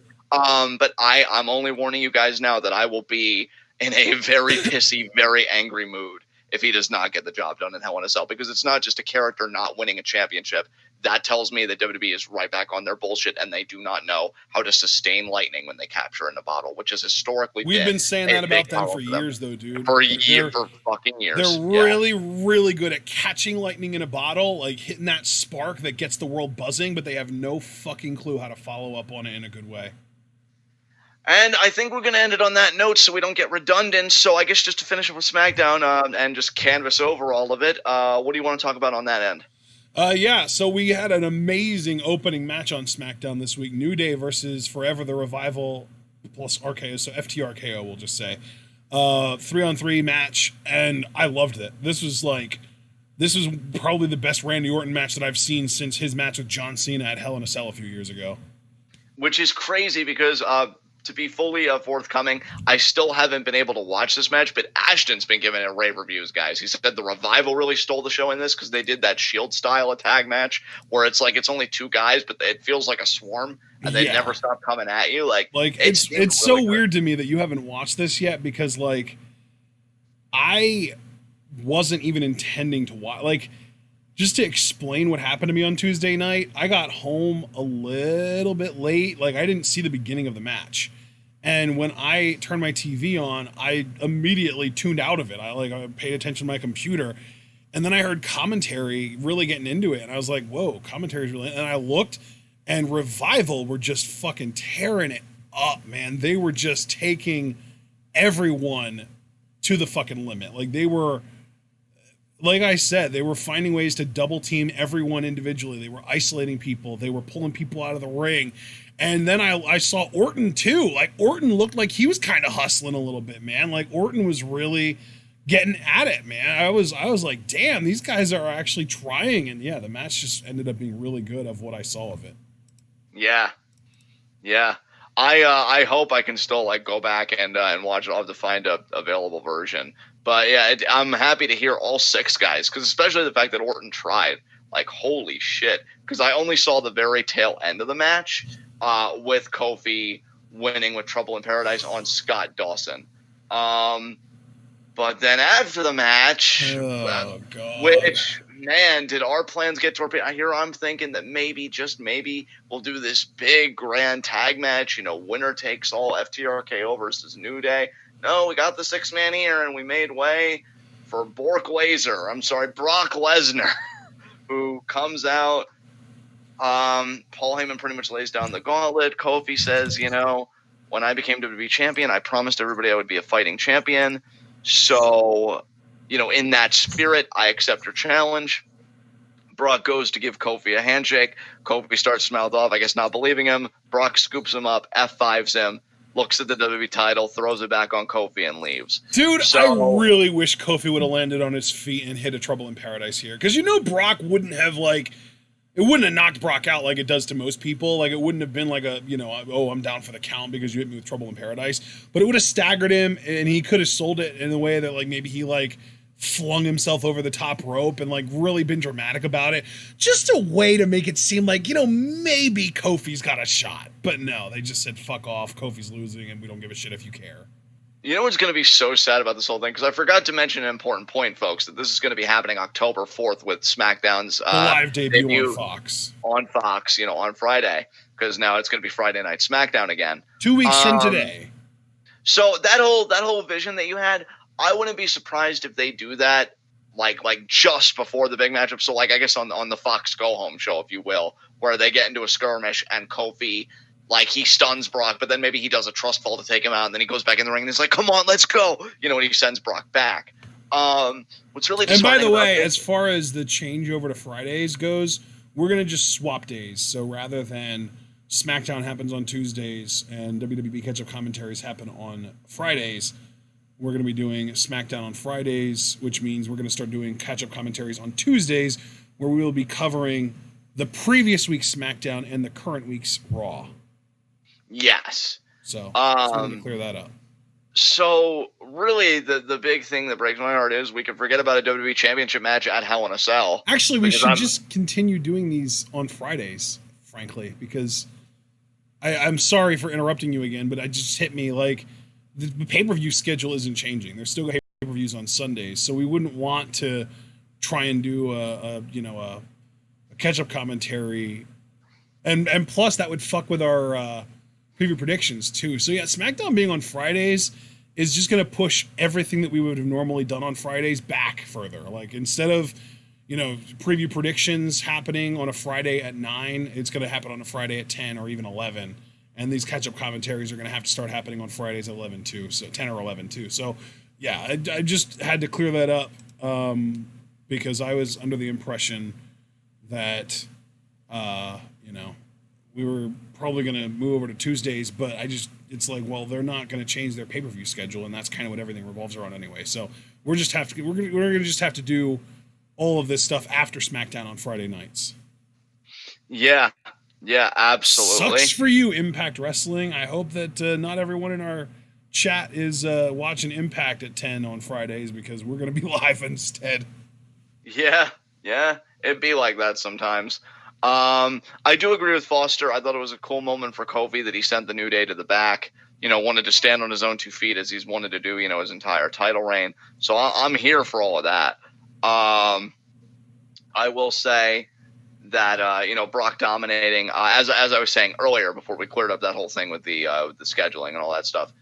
S1: But I'm only warning you guys now that I will be in a very pissy, very angry mood if he does not get the job done in Hell in a Cell, because it's not just a character not winning a championship. That tells me that WWE is right back on their bullshit, and they do not know how to sustain lightning when they capture in a bottle, which is historically
S2: we've been saying that about them for years, though, dude.
S1: For fucking years.
S2: They're really good at catching lightning in a bottle, like hitting that spark that gets the world buzzing, but they have no fucking clue how to follow up on it in a good way.
S1: And I think we're going to end it on that note so we don't get redundant. So I guess just to finish up with SmackDown and just canvas over all of it, what do you want to talk about on that end?
S2: So we had an amazing opening match on SmackDown this week. New Day versus Forever the Revival plus RKO, so FTRKO, we'll just say. 3-on-3 match, and I loved it. This was probably the best Randy Orton match that I've seen since his match with John Cena at Hell in a Cell a few years ago.
S1: Which is crazy because to be fully forthcoming, I still haven't been able to watch this match, but Ashton's been giving it rave reviews, guys. He said the Revival really stole the show in this because they did that Shield style tag match where it's like it's only two guys, but it feels like a swarm, and they never stop coming at you. Like
S2: it's really so weird to me that you haven't watched this yet, because like I wasn't even intending to watch. Like, just to explain what happened to me on Tuesday night, I got home a little bit late. Like, I didn't see the beginning of the match. And when I turned my TV on, I immediately tuned out of it. I paid attention to my computer. And then I heard commentary really getting into it. And I was like, whoa, commentary's really... And I looked, and Revival were just fucking tearing it up, man. They were just taking everyone to the fucking limit. Like, they were... Like I said, they were finding ways to double team everyone individually. They were isolating people. They were pulling people out of the ring. And then I saw Orton too. Like, Orton looked like he was kind of hustling a little bit, man. Like, Orton was really getting at it, man. I was like, damn, these guys are actually trying. And yeah, the match just ended up being really good of what I saw of it.
S1: Yeah. I hope I can still like go back and watch it. I'll have to find a available version. But yeah, I'm happy to hear all six guys, because especially the fact that Orton tried. Like, holy shit. Because I only saw the very tail end of the match with Kofi winning with Trouble in Paradise on Scott Dawson. But then after the match,
S2: God.
S1: which, man, did our plans get torpedoed? Here I'm thinking that maybe, just maybe, we'll do this big grand tag match, winner takes all, FTRKO versus New Day. No, we got the six-man here, and we made way for Brock Lesnar, who comes out. Paul Heyman pretty much lays down the gauntlet. Kofi says, when I became WWE champion, I promised everybody I would be a fighting champion. So, in that spirit, I accept your challenge. Brock goes to give Kofi a handshake. Kofi starts to mouth off, I guess not believing him. Brock scoops him up, F5s him, looks at the WWE title, throws it back on Kofi, and leaves.
S2: Dude, I really wish Kofi would have landed on his feet and hit a Trouble in Paradise here. Because Brock wouldn't have, it wouldn't have knocked Brock out like it does to most people. Like, it wouldn't have been like I'm down for the count because you hit me with Trouble in Paradise. But it would have staggered him, and he could have sold it in a way that, maybe he, flung himself over the top rope and, really been dramatic about it. Just a way to make it seem like, maybe Kofi's got a shot. But no, they just said, fuck off, Kofi's losing, and we don't give a shit if you care.
S1: You know what's going to be so sad about this whole thing? Because I forgot to mention an important point, folks, that this is going to be happening October 4th with SmackDown's
S2: the live debut on Fox.
S1: On Fox, on Friday. Because now it's going to be Friday Night SmackDown again.
S2: 2 weeks from today.
S1: So that whole vision that you had, I wouldn't be surprised if they do that like just before the big matchup. So like I guess on the Fox Go Home show, if you will, where they get into a skirmish and Kofi, like, he stuns Brock, but then maybe he does a trust fall to take him out, and then he goes back in the ring and he's like, "Come on, let's go," and he sends Brock back. What's really
S2: And by the way,
S1: this,
S2: as far as the change over to Fridays goes, we're gonna just swap days. So rather than SmackDown happens on Tuesdays and WWE catch-up commentaries happen on Fridays, we're going to be doing SmackDown on Fridays, which means we're going to start doing catch-up commentaries on Tuesdays, where we will be covering the previous week's SmackDown and the current week's Raw.
S1: Yes.
S2: So just wanted to clear that up.
S1: So really, the big thing that breaks my heart is we could forget about a WWE Championship match at Hell in a Cell.
S2: Actually, we should just continue doing these on Fridays, frankly, because I'm sorry for interrupting you again, but it just hit me like the pay-per-view schedule isn't changing. There's still pay-per-views on Sundays, so we wouldn't want to try and do a catch-up commentary, and plus that would fuck with our preview predictions too. So yeah, SmackDown being on Fridays is just going to push everything that we would have normally done on Fridays back further. Like, instead of preview predictions happening on a Friday at 9, it's going to happen on a Friday at 10 or even 11. And these catch-up commentaries are going to have to start happening on Fridays at 11 too, so 10 or 11 too. So yeah, I just had to clear that up because I was under the impression that we were probably going to move over to Tuesdays, but it's like, well, they're not going to change their pay-per-view schedule, and that's kind of what everything revolves around anyway. So we're going to just have to do all of this stuff after SmackDown on Friday nights.
S1: Yeah, absolutely.
S2: Sucks for you, Impact Wrestling. I hope that not everyone in our chat is watching Impact at 10 on Fridays, because we're going to be live instead.
S1: Yeah, it'd be like that sometimes. I do agree with Foster. I thought it was a cool moment for Kofi that he sent the New Day to the back. Wanted to stand on his own 2 feet as he's wanted to do, his entire title reign. So I'm here for all of that. I will say that Brock dominating, as I was saying earlier before we cleared up that whole thing with the scheduling and all that stuff,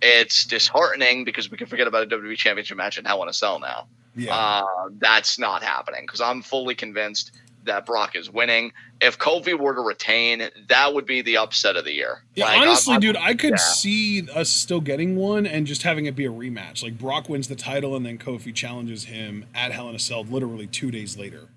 S1: it's disheartening because we can forget about a WWE Championship match in Hell in a Cell now.
S2: Yeah.
S1: That's not happening because I'm fully convinced that Brock is winning. If Kofi were to retain, that would be the upset of the year.
S2: Yeah, like, honestly, dude, I could see us still getting one and just having it be a rematch. Like, Brock wins the title and then Kofi challenges him at Hell in a Cell literally 2 days later.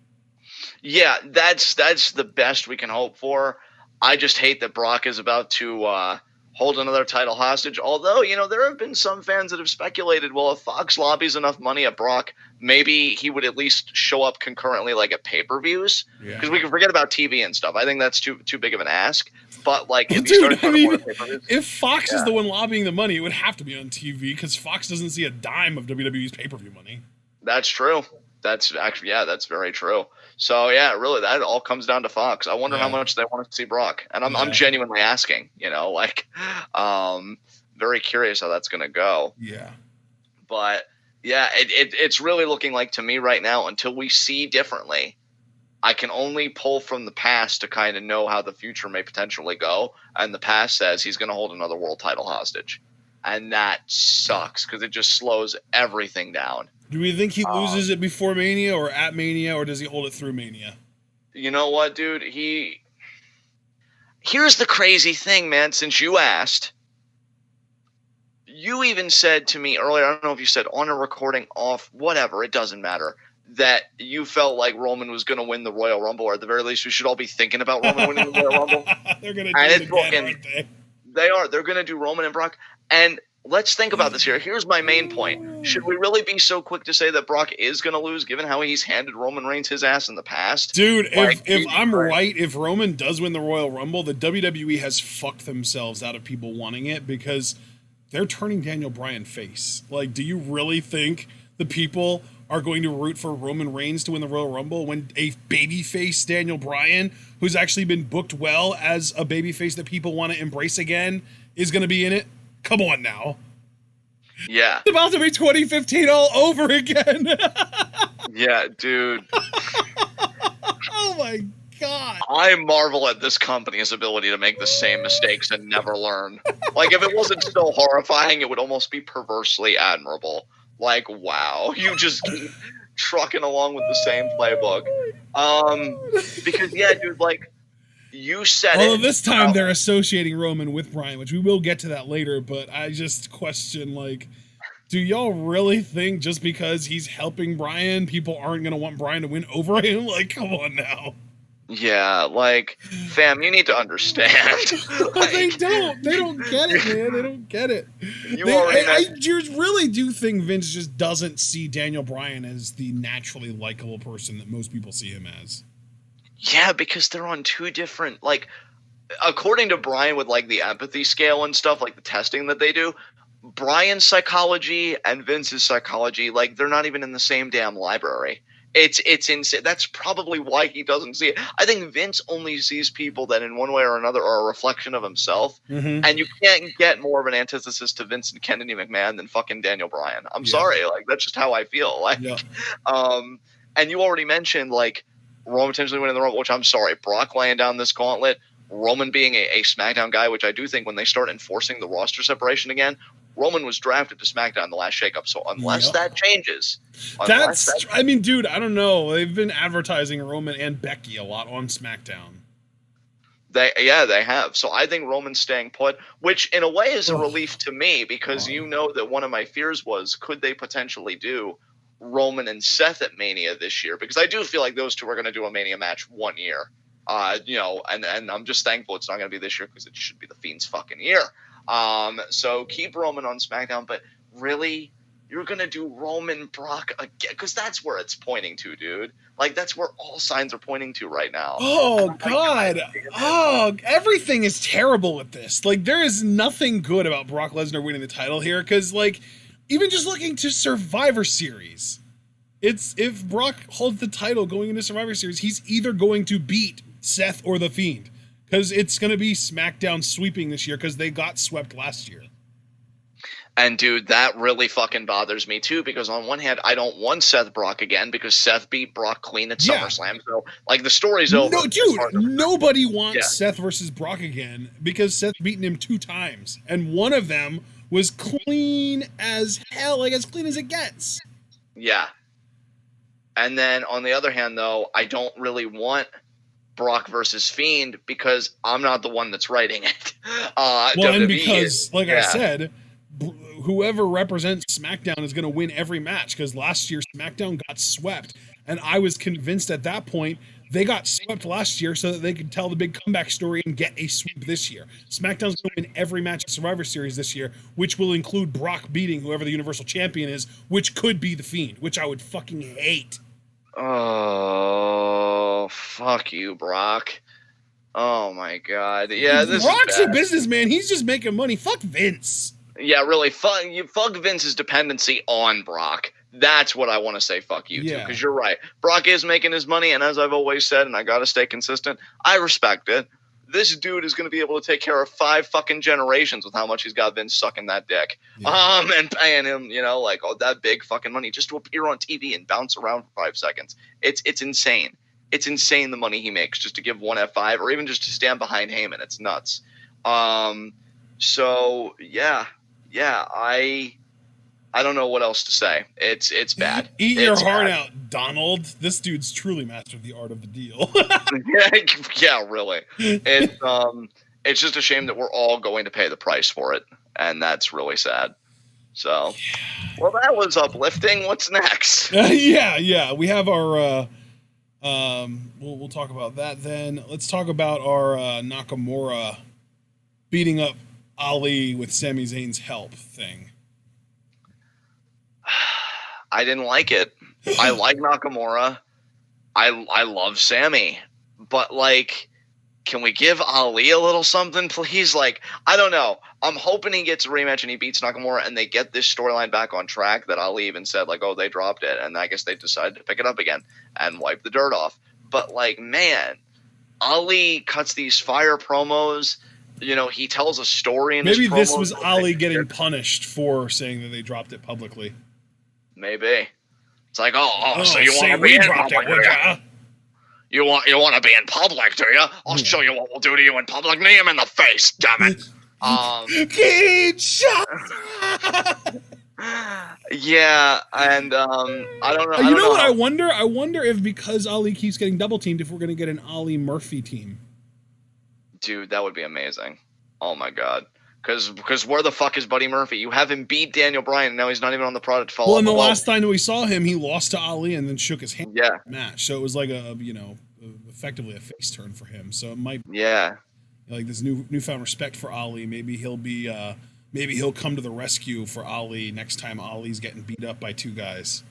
S1: Yeah, that's the best we can hope for. I just hate that Brock is about to hold another title hostage. Although, there have been some fans that have speculated, well, if Fox lobbies enough money at Brock, maybe he would at least show up concurrently, like at pay-per-views. Because we can forget about TV and stuff. I think that's too big of an ask. But like,
S2: if Fox is the one lobbying the money, it would have to be on TV because Fox doesn't see a dime of WWE's pay-per-view money.
S1: That's true. That's actually, that's very true. So yeah, really, that all comes down to Fox. I wonder how much they want to see Brock, and I'm genuinely asking. Very curious how that's going to go.
S2: Yeah,
S1: but yeah, it's really looking like to me right now, until we see differently, I can only pull from the past to kind of know how the future may potentially go. And the past says he's going to hold another world title hostage, and that sucks because it just slows everything down.
S2: Do we think he loses it before Mania or at Mania, or does he hold it through Mania?
S1: You know what, dude? Here's the crazy thing, man. Since you asked, you even said to me earlier, I don't know if you said on a recording, off, whatever, it doesn't matter, that you felt like Roman was going to win the Royal Rumble, or at the very least we should all be thinking about Roman winning the Royal Rumble.
S2: They're going to do it again, aren't they?
S1: They are. They're going to do Roman and Brock. And let's think about this here. Here's my main point. Should we really be so quick to say that Brock is going to lose, given how he's handed Roman Reigns his ass in the past?
S2: Dude, if I'm right, if Roman does win the Royal Rumble, the WWE has fucked themselves out of people wanting it because they're turning Daniel Bryan face. Like, do you really think the people are going to root for Roman Reigns to win the Royal Rumble when a babyface Daniel Bryan, who's actually been booked well as a babyface that people want to embrace again, is going to be in it? Come on now.
S1: Yeah.
S2: It's about to be 2015 all over again.
S1: Yeah, dude.
S2: Oh my God.
S1: I marvel at this company's ability to make the same mistakes and never learn. Like, if it wasn't so horrifying, it would almost be perversely admirable. Like, wow. trucking along with the same playbook. Because yeah, dude, like you said
S2: Although
S1: it.
S2: this time they're associating Roman with Bryan, which we will get to that later, but I just question, like, do y'all really think just because he's helping Bryan, people aren't going to want Bryan to win over him? Like, come on now.
S1: Yeah, like, fam, you need to understand.
S2: They
S1: Like,
S2: don't. They don't get it, man. They don't get it.
S1: You already
S2: I really do think Vince just doesn't see Daniel Bryan as the naturally likable person that most people see him as.
S1: Yeah, because they're on two different, like, according to Bryan with like the empathy scale and stuff, like the testing that they do, Bryan's psychology and Vince's psychology, like they're not even in the same damn library. It's insane. That's probably why he doesn't see it. I think Vince only sees people that in one way or another are a reflection of himself.
S2: Mm-hmm.
S1: And you can't get more of an antithesis to Vince and Kennedy McMahon than fucking Daniel Bryan. I'm sorry, like that's just how I feel. Like, and you already mentioned like Roman potentially winning the Rumble, which I'm sorry, Brock laying down this gauntlet, Roman being a SmackDown guy, which I do think when they start enforcing the roster separation again, Roman was drafted to SmackDown in the last shakeup. So unless that changes,
S2: I mean, dude, I don't know. They've been advertising Roman and Becky a lot on SmackDown.
S1: They have. So I think Roman's staying put, which in a way is a relief to me because you know that one of my fears was could they potentially do Roman and Seth at Mania this year? Because I do feel like those two are going to do a Mania match one year. You know, and I'm just thankful it's not going to be this year because it should be the Fiend's fucking year. So keep Roman on SmackDown, but really, you're going to do Roman Brock again because that's where it's pointing to, dude. Like, that's where all signs are pointing to right now.
S2: Oh, God. Oh, everything is terrible with this. Like, there is nothing good about Brock Lesnar winning the title here because, like, even just looking to Survivor Series, it's if Brock holds the title going into Survivor Series, he's either going to beat Seth or The Fiend. Because it's going to be SmackDown sweeping this year because they got swept last year.
S1: And, dude, that really fucking bothers me, too, because on one hand, I don't want Seth Brock again because Seth beat Brock clean at SummerSlam. So, like, the story's over.
S2: No, dude, nobody wants Seth versus Brock again because Seth's beaten him 2 times. And one of them was clean as hell, like as clean as it gets.
S1: Yeah. And then, on the other hand, though, I don't really want Brock versus Fiend because I'm not the one that's writing it.
S2: And because, like I said, whoever represents SmackDown is going to win every match because last year SmackDown got swept. And I was convinced at that point they got swept last year so that they could tell the big comeback story and get a sweep this year. SmackDown's going to win every match in Survivor Series this year, which will include Brock beating whoever the Universal Champion is, which could be The Fiend, which I would fucking hate.
S1: Oh, fuck you, Brock. Oh, my God. Yeah, this
S2: Brock's
S1: is bad.
S2: a businessman. He's just making money. Fuck Vince.
S1: Yeah, really. Fuck Vince's dependency on Brock. That's what I want to say fuck you to, because you're right. Brock is making his money, and as I've always said, and I got to stay consistent, I respect it. This dude is going to be able to take care of 5 fucking generations with how much he's got Vince sucking that dick. And paying him, you know, like, that big fucking money just to appear on TV and bounce around for 5 seconds. It's insane. It's insane the money he makes just to give one F5 or even just to stand behind Heyman. It's nuts. So, yeah, I don't know what else to say. It's bad.
S2: Eat your heart out, Donald. This dude's truly mastered the art of the deal.
S1: Yeah, really. It's just a shame that we're all going to pay the price for it, and that's really sad. So, well, that was uplifting. What's next?
S2: Yeah. We have our. We'll talk about that then. Let's talk about our Nakamura beating up Ali with Sami Zayn's help thing.
S1: I didn't like it. I like Nakamura. I love Sami. But, like, can we give Ali a little something, please? Like, I don't know. I'm hoping he gets a rematch and he beats Nakamura and they get this storyline back on track that Ali even said, like, oh, they dropped it. And I guess they decided to pick it up again and wipe the dirt off. But, like, man, Ali cuts these fire promos. You know, he tells a story in his promos.
S2: Maybe this was Ali getting punished for saying that they dropped it publicly.
S1: Maybe. It's like, so you want to be in public, do you? You want to be in public, do you? I'll show you what we'll do to you in public. Knee him in the face, damn it. Yeah, and I don't know. I
S2: You
S1: don't
S2: know
S1: know
S2: what I
S1: how.
S2: wonder? I wonder if because Ali keeps getting double teamed, if we're going to get an Ali Murphy team.
S1: Dude, that would be amazing. Oh my god. Because where the fuck is Buddy Murphy? You have him beat Daniel Bryan, and now he's not even on the product to follow
S2: Well,
S1: up.
S2: and the
S1: Well,
S2: last time we saw him, he lost to Ali and then shook his hand
S1: yeah,
S2: in the match. So it was like effectively a face turn for him. So it might
S1: yeah,
S2: be like this newfound respect for Ali. Maybe he'll come to the rescue for Ali next time Ali's getting beat up by two guys.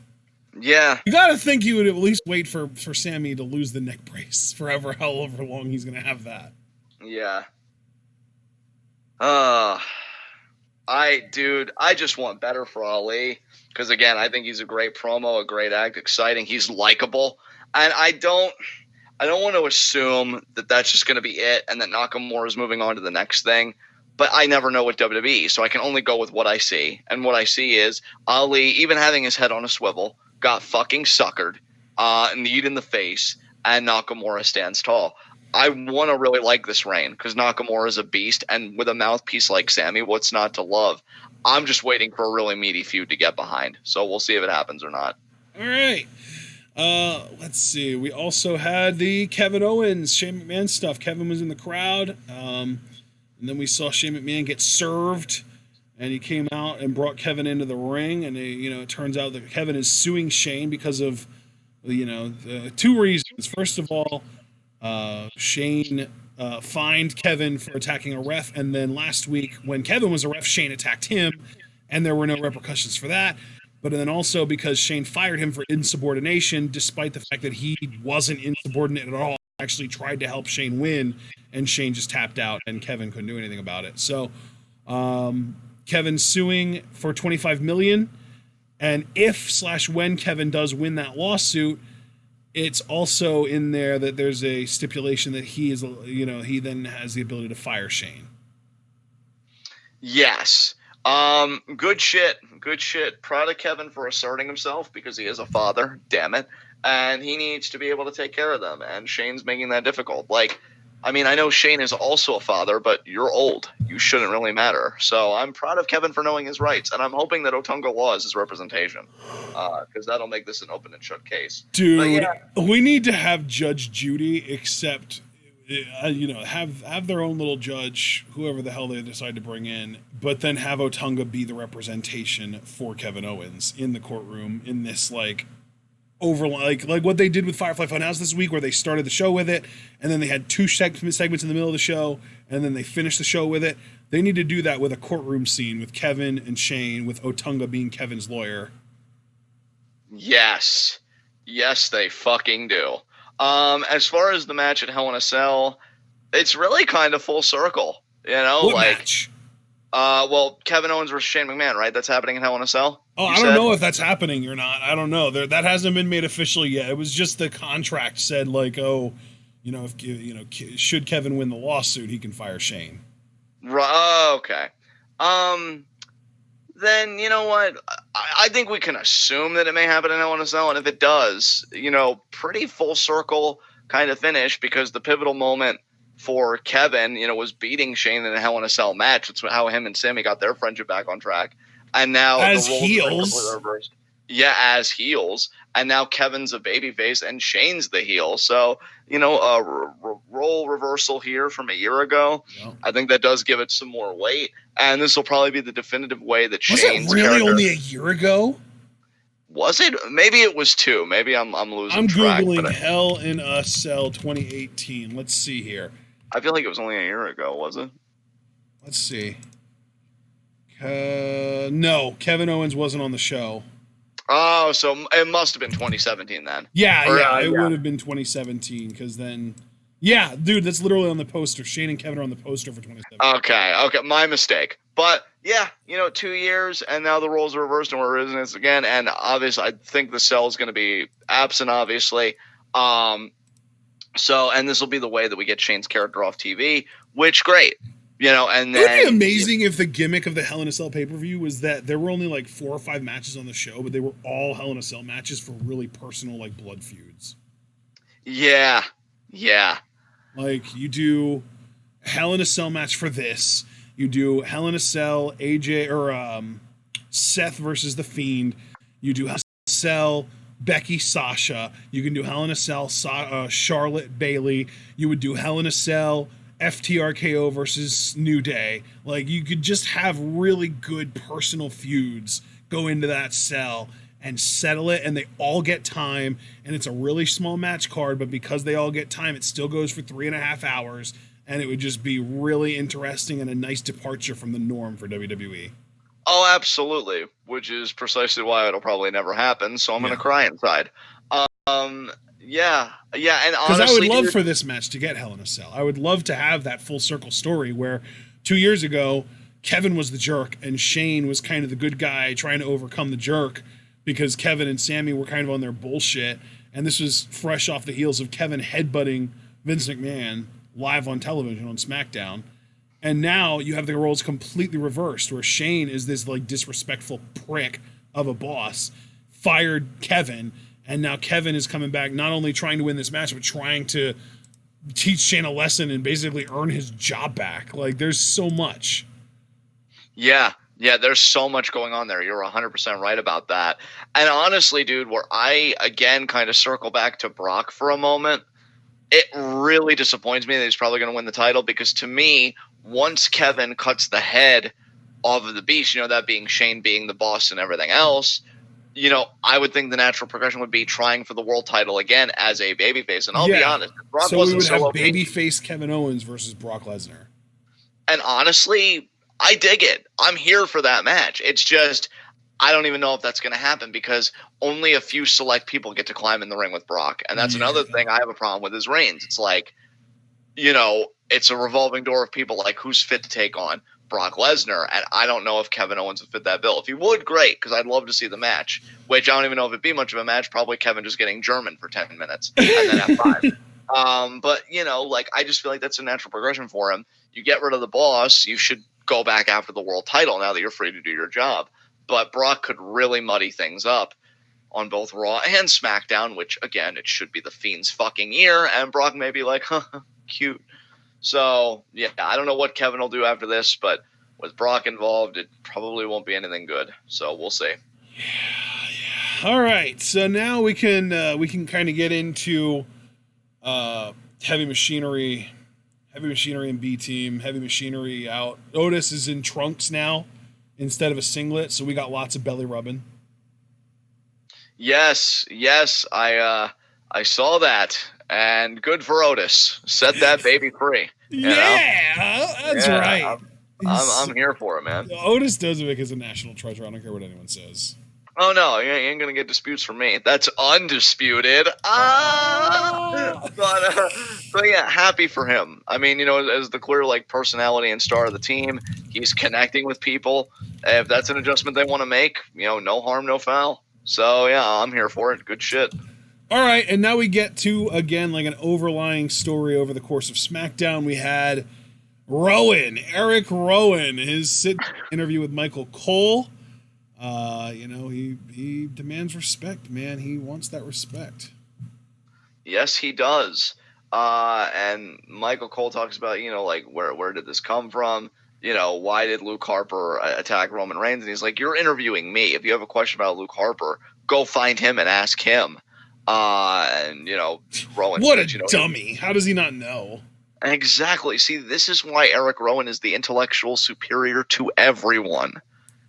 S1: yeah,
S2: You got to think he would at least wait for Sammy to lose the neck brace forever, however long he's going to have that.
S1: yeah. I just want better for Ali because again, I think he's a great promo, a great act, exciting. He's likable, and I don't want to assume that that's just going to be it, and that Nakamura is moving on to the next thing. But I never know with WWE, so I can only go with what I see, and what I see is Ali, even having his head on a swivel, got fucking suckered, kneed in the face, and Nakamura stands tall. I want to really like this reign because Nakamura is a beast, and with a mouthpiece like Sammy, what's not to love? I'm just waiting for a really meaty feud to get behind. So we'll see if it happens or not.
S2: All right. Let's see. We also had the Kevin Owens, Shane McMahon stuff. Kevin was in the crowd. And then we saw Shane McMahon get served, and he came out and brought Kevin into the ring. And it turns out that Kevin is suing Shane because of, two reasons. First of all, Shane fined Kevin for attacking a ref, and then last week when Kevin was a ref, Shane attacked him, and there were no repercussions for that. But then also because Shane fired him for insubordination, despite the fact that he wasn't insubordinate at all, actually tried to help Shane win, and Shane just tapped out, and Kevin couldn't do anything about it. So Kevin's suing for $25 million, and if/when Kevin does win that lawsuit, it's also in there that there's a stipulation that he then has the ability to fire Shane.
S1: Yes. Good shit. Good shit. Proud of Kevin for asserting himself because he is a father, damn it. And he needs to be able to take care of them. And Shane's making that difficult. I know Shane is also a father, but you're old. You shouldn't really matter. So I'm proud of Kevin for knowing his rights. And I'm hoping that Otunga Law is his representation. Because that'll make this an open and shut case.
S2: Dude, we need to have Judge Judy accept, have their own little judge, whoever the hell they decide to bring in, but then have Otunga be the representation for Kevin Owens in the courtroom in this like what they did with Firefly Funhouse this week, where they started the show with it, and then they had two segments in the middle of the show, and then they finished the show with it. They need to do that with a courtroom scene with Kevin and Shane, with Otunga being Kevin's lawyer.
S1: Yes. Yes, they fucking do. As far as the match at Hell in a Cell, it's really kind of full circle.
S2: What match?
S1: Well, Kevin Owens versus Shane McMahon, right? That's happening in Hell in a Cell.
S2: Oh, I don't know if that's happening or not. I don't know. That hasn't been made official yet. It was just the contract said should Kevin win the lawsuit, he can fire Shane.
S1: Right. Okay. Then you know what? I think we can assume that it may happen in Hell in a Cell, and if it does, pretty full circle kind of finish, because the pivotal moment for Kevin, was beating Shane in a Hell in a Cell match. It's how him and Sammy got their friendship back on track. And now
S2: as
S1: the roles
S2: heels.
S1: are reversed. Yeah, as heels. And now Kevin's a babyface and Shane's the heel. So, a role reversal here from a year ago. Yep. I think that does give it some more weight. And this will probably be the definitive way that Shane's
S2: Was it really only a year ago?
S1: Was it? Maybe it was 2. Maybe I'm losing track.
S2: I'm Googling Hell in a Cell 2018. Let's see here.
S1: I feel like it was only a year ago, was it?
S2: Let's see. No, Kevin Owens wasn't on the show.
S1: Oh, so it must have been 2017 then.
S2: Yeah, it would have been 2017, because then... Yeah, dude, that's literally on the poster. Shane and Kevin are on the poster for 2017.
S1: Okay, my mistake. But, yeah, 2 years, and now the roles are reversed, and we're in this again, and obviously I think the Cell is going to be absent, obviously. And this will be the way that we get Shane's character off TV, which, great. And then,
S2: it would be amazing if the gimmick of the Hell in a Cell pay-per-view was that there were only like 4 or 5 matches on the show, but they were all Hell in a Cell matches for really personal, like, blood feuds.
S1: Yeah.
S2: Like, you do Hell in a Cell match for this. You do Hell in a Cell, AJ or Seth versus The Fiend. You do Hell in a Cell, Becky, Sasha. You can do Hell in a Cell, Charlotte, Bailey. You would do Hell in a Cell, FTRKO versus New Day. Like, you could just have really good personal feuds go into that cell and settle it, and they all get time, and it's a really small match card, but because they all get time, it still goes for 3.5 hours, and it would just be really interesting and a nice departure from the norm for WWE.
S1: Oh, absolutely, which is precisely why it'll probably never happen, so I'm going to cry inside. Yeah, and honestly,
S2: because I would love for this match to get Hell in a Cell. I would love to have that full circle story where 2 years ago, Kevin was the jerk, and Shane was kind of the good guy trying to overcome the jerk, because Kevin and Sammy were kind of on their bullshit, and this was fresh off the heels of Kevin headbutting Vince McMahon live on television on SmackDown. And now you have the roles completely reversed, where Shane is this like disrespectful prick of a boss, fired Kevin, and now Kevin is coming back not only trying to win this match, but trying to teach Shane a lesson and basically earn his job back. Like, there's so much.
S1: Yeah, there's so much going on there. You're 100% right about that. And honestly, dude, where I, again, kind of circle back to Brock for a moment, it really disappoints me that he's probably going to win the title, because to me, once Kevin cuts the head off of the beast, that being Shane being the boss and everything else, I would think the natural progression would be trying for the world title again as a babyface. And I'll be honest, Brock
S2: so
S1: wasn't
S2: we would have
S1: OP.
S2: babyface Kevin Owens versus Brock Lesnar.
S1: And honestly, I dig it. I'm here for that match. It's just, I don't even know if that's going to happen, because only a few select people get to climb in the ring with Brock. And that's another thing I have a problem with his reigns. It's like, it's a revolving door of people like who's fit to take on Brock Lesnar. And I don't know if Kevin Owens would fit that bill. If he would, great, because I'd love to see the match, which I don't even know if it'd be much of a match. Probably Kevin just getting German for 10 minutes and then F5. But, I just feel like that's a natural progression for him. You get rid of the boss, you should go back after the world title now that you're free to do your job. But Brock could really muddy things up on both Raw and SmackDown, which, again, it should be the Fiend's fucking year, and Brock may be like, cute. So, yeah, I don't know what Kevin will do after this, but with Brock involved, it probably won't be anything good. So we'll see.
S2: Yeah. All right, so now we can kind of get into Heavy Machinery and B Team. Heavy Machinery out. Otis is in trunks now instead of a singlet, so we got lots of belly rubbing.
S1: Yes, I saw that, and good for Otis. Set that baby free.
S2: That's right.
S1: I'm here for it, man.
S2: Otis does it because he's a national treasure. I don't care what anyone says.
S1: Oh no, you ain't gonna get disputes from me. That's undisputed. But yeah, happy for him. I mean, as the clear personality and star of the team, he's connecting with people. If that's an adjustment they want to make, no harm, no foul. So yeah, I'm here for it. Good shit.
S2: All right, and now we get to, again, an overlying story over the course of SmackDown. We had Eric Rowan, his interview with Michael Cole. He demands respect, man. He wants that respect.
S1: Yes, he does. And Michael Cole talks about, where did this come from? Why did Luke Harper attack Roman Reigns? And he's like, you're interviewing me. If you have a question about Luke Harper, go find him and ask him. Rowan.
S2: What a dummy. How does he not know?
S1: Exactly. See, this is why Eric Rowan is the intellectual superior to everyone.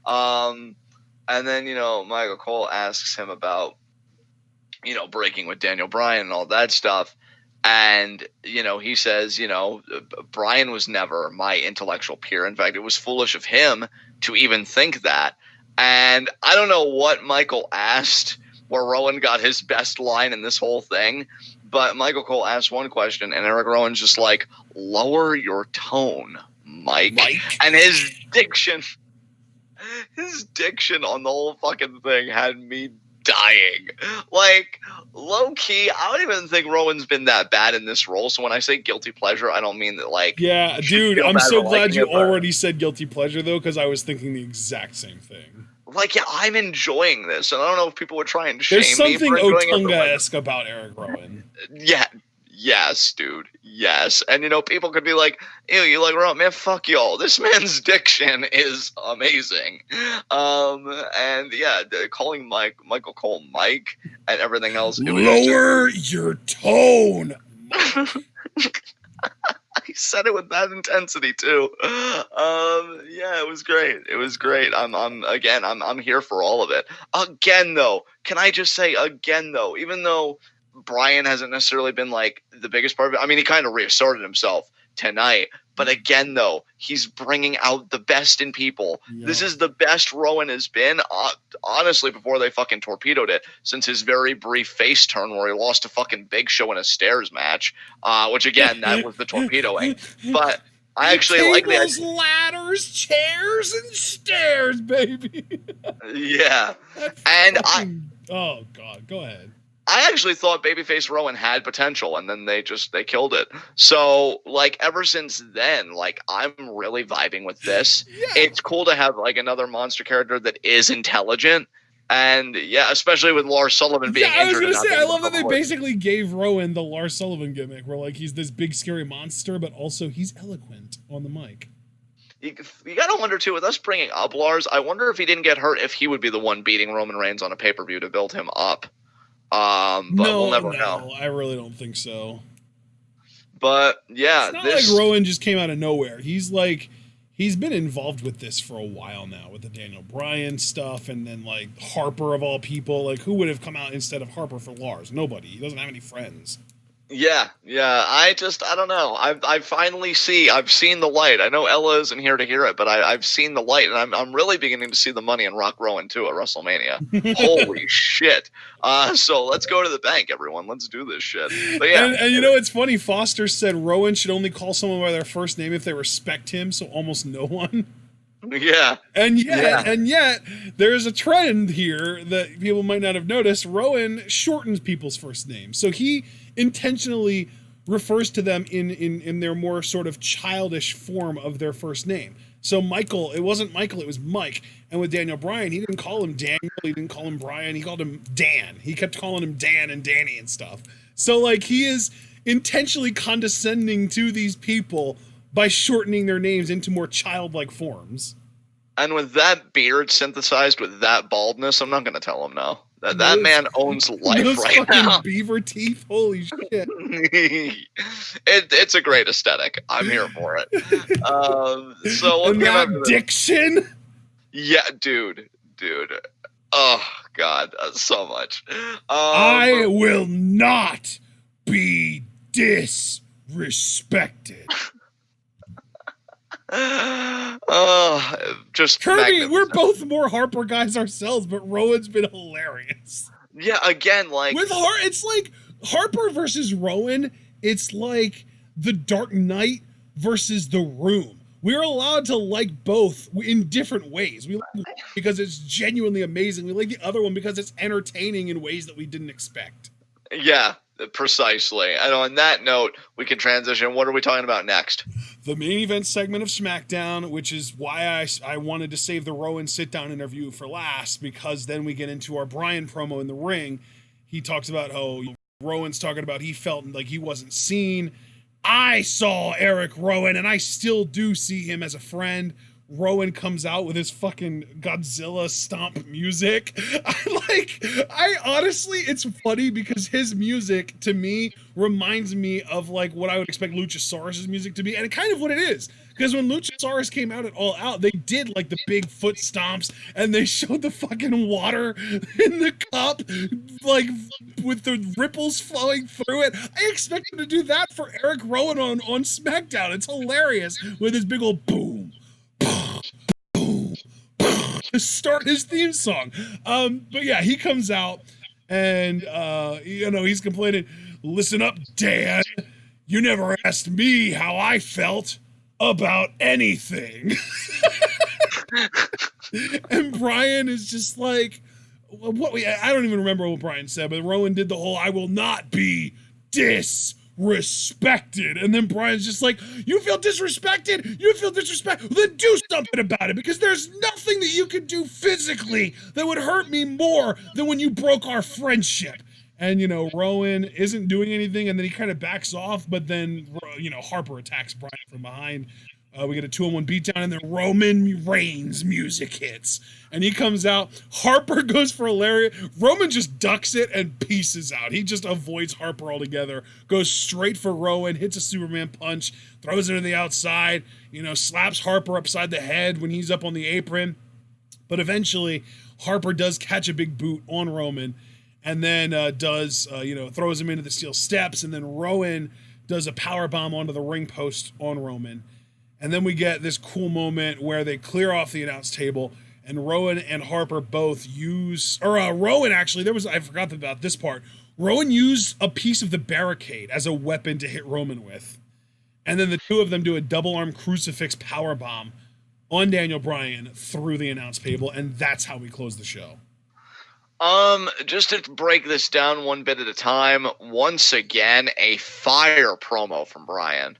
S1: And then, Michael Cole asks him about, breaking with Daniel Bryan and all that stuff. And, he says, Bryan was never my intellectual peer. In fact, it was foolish of him to even think that. And I don't know what Michael asked where Rowan got his best line in this whole thing. But Michael Cole asked one question, and Eric Rowan's just like, lower your tone, Mike. And his diction on the whole fucking thing had me dying. Low key, I don't even think Rowan's been that bad in this role. So when I say guilty pleasure, I don't mean that
S2: yeah, dude, I'm so glad you already said guilty pleasure though, because I was thinking the exact same thing.
S1: I'm enjoying this, and I don't know if people were trying to shame me.
S2: There's something Otunga-esque about Eric Rowan.
S1: Yeah, Yes, dude. Yes. And people could be like, ew, you like Rowan? Man, fuck y'all. This man's diction is amazing. And yeah, calling Michael Cole Mike and everything else.
S2: Lower your tone.
S1: He said it with that intensity too. Yeah, it was great. It was great. I'm here for all of it. Again though, can I just say again though, even though Brian hasn't necessarily been like the biggest part of it. I mean, he kind of reasserted himself tonight, but again though, he's bringing out the best in people.
S2: Yeah.
S1: This is the best Rowan has been, honestly, before they fucking torpedoed it, since his very brief face turn where he lost to fucking Big Show in a stairs match, which again, that was the torpedoing. But I actually like
S2: tables, ladders, chairs, and stairs, baby.
S1: Yeah. And
S2: oh god, go ahead.
S1: I actually thought babyface Rowan had potential, and then they killed it. So, like, ever since then, like, I'm really vibing with this.
S2: Yeah.
S1: It's cool to have, like, another monster character that is intelligent. And, yeah, especially with Lars Sullivan being injured.
S2: I was going to say, I love that they basically gave Rowan the Lars Sullivan gimmick, where, like, he's this big, scary monster, but also he's eloquent on the mic.
S1: You got to wonder, too, with us bringing up Lars, I wonder if he didn't get hurt, if he would be the one beating Roman Reigns on a pay-per-view to build him up. But we'll never know.
S2: I really don't think so.
S1: But yeah,
S2: it's not like Rowan just came out of nowhere. He's been involved with this for a while now, with the Daniel Bryan stuff, and then like Harper of all people. Like, who would have come out instead of Harper for Lars? Nobody. He doesn't have any friends.
S1: Yeah. I don't know. I've seen the light. I know Ella isn't here to hear it, but I've seen the light, and I'm really beginning to see the money in Rock Rowan too at WrestleMania. Holy shit! So let's go to the bank, everyone. Let's do this shit. But yeah,
S2: and you know it's funny. Foster said Rowan should only call someone by their first name if they respect him. So almost no one.
S1: Yeah.
S2: And yet, there's a trend here that people might not have noticed. Rowan shortens people's first names. So he intentionally refers to them in their more sort of childish form of their first name. So Michael, it wasn't Michael, it was Mike. And with Daniel Bryan, he didn't call him Daniel, he didn't call him Bryan, he called him Dan. He kept calling him Dan and Danny and stuff. So like he is intentionally condescending to these people by shortening their names into more childlike forms.
S1: And with that beard synthesized with that baldness, I'm not going to tell him no. That man owns life right now.
S2: Beaver teeth, holy shit!
S1: It's a great aesthetic. I'm here for it. So what
S2: and that diction?
S1: Yeah, dude. Oh God, so much.
S2: I will not be disrespected.
S1: Just
S2: Kirby, we're both more Harper guys ourselves, but Rowan's been hilarious.
S1: Yeah, again, like
S2: with it's like Harper versus Rowan. It's like the Dark Knight versus the Room. We're allowed to like both in different ways. We like one because it's genuinely amazing. We like the other one because it's entertaining in ways that we didn't expect.
S1: Yeah. Precisely. And on that note, we can transition. What are we talking about next?
S2: The main event segment of SmackDown, which is why I wanted to save the Rowan sit-down interview for last, because then we get into our Bryan promo in the ring. He talks about how Rowan's talking about he felt like he wasn't seen. I saw Eric Rowan, and I still do see him as a friend. Rowan comes out with his fucking Godzilla stomp music. I honestly, it's funny because his music to me reminds me of like what I would expect Luchasaurus's music to be, and kind of what it is. Because when Luchasaurus came out at All Out, they did like the big foot stomps, and they showed the fucking water in the cup, like with the ripples flowing through it. I expect him to do that for Eric Rowan on SmackDown. It's hilarious with his big old boom. To start his theme song. But yeah, he comes out and he's complaining, listen up, Dan, you never asked me how I felt about anything. And Bryan is just like, I don't even remember what Bryan said, but Rowan did the whole I will not be disrespected, and then Bryan's just like, you feel disrespected? Then do something about it, because there's nothing that you can do physically that would hurt me more than when you broke our friendship. and Rowan isn't doing anything, and then he kind of backs off, but then Harper attacks Brian from behind. We get a 2-on-1 beatdown, and then Roman Reigns music hits, and he comes out. Harper goes for a lariat. Roman just ducks it and pieces out. He just avoids Harper altogether. Goes straight for Rowan, hits a Superman punch, throws it to the outside. Slaps Harper upside the head when he's up on the apron. But eventually, Harper does catch a big boot on Roman, and then throws him into the steel steps, and then Rowan does a power bomb onto the ring post on Roman. And then we get this cool moment where they clear off the announce table, and Rowan and Harper both use, Rowan actually, I forgot about this part. Rowan used a piece of the barricade as a weapon to hit Roman with. And then the two of them do a double arm crucifix power bomb on Daniel Bryan through the announce table, and that's how we close the show.
S1: Just to break this down one bit at a time, once again, a fire promo from Bryan.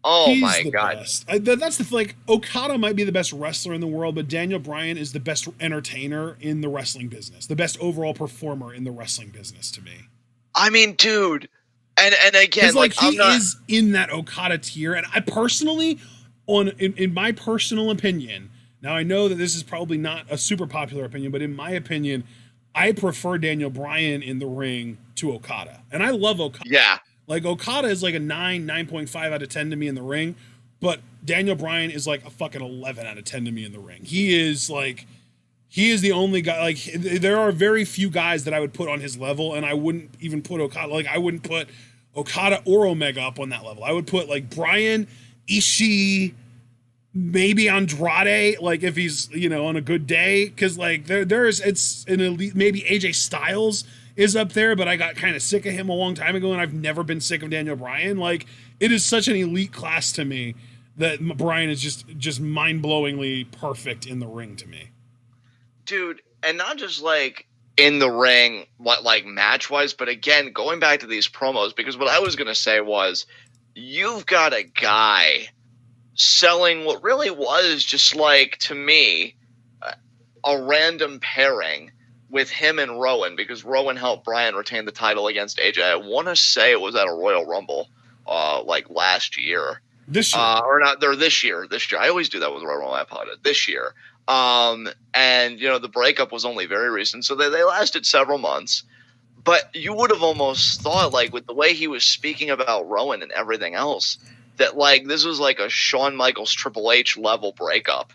S1: Oh,
S2: He's
S1: my
S2: the
S1: God.
S2: Best. That's Okada might be the best wrestler in the world, but Daniel Bryan is the best entertainer in the wrestling business, the best overall performer in the wrestling business to me.
S1: I mean, dude, and again,
S2: he is in that Okada tier, and I personally, in my personal opinion, now I know that this is probably not a super popular opinion, but in my opinion, I prefer Daniel Bryan in the ring to Okada, and I love Okada.
S1: Yeah.
S2: Okada is like a 9.5 out of 10 to me in the ring, but Daniel Bryan is like a fucking 11 out of 10 to me in the ring. He is the only guy, there are very few guys that I would put on his level, and I wouldn't even put Okada, I wouldn't put Okada or Omega up on that level. I would put Bryan, Ishii, maybe Andrade, if he's, on a good day, because it's an elite, maybe AJ Styles is up there, but I got kind of sick of him a long time ago, and I've never been sick of Daniel Bryan. It is such an elite class to me that Bryan is just mind-blowingly perfect in the ring to me.
S1: Dude, and not just in the ring, match-wise, but again, going back to these promos, because what I was going to say was, you've got a guy selling what really was just to me, a random pairing with him and Rowan, because Rowan helped Bryan retain the title against AJ. I want to say it was at a Royal Rumble, last year.
S2: This year.
S1: Or not, they're this year. I always do that with Royal Rumble, I apologize. This year. And, the breakup was only very recent, so they lasted several months. But you would have almost thought, with the way he was speaking about Rowan and everything else, that, this was a Shawn Michaels Triple H level breakup.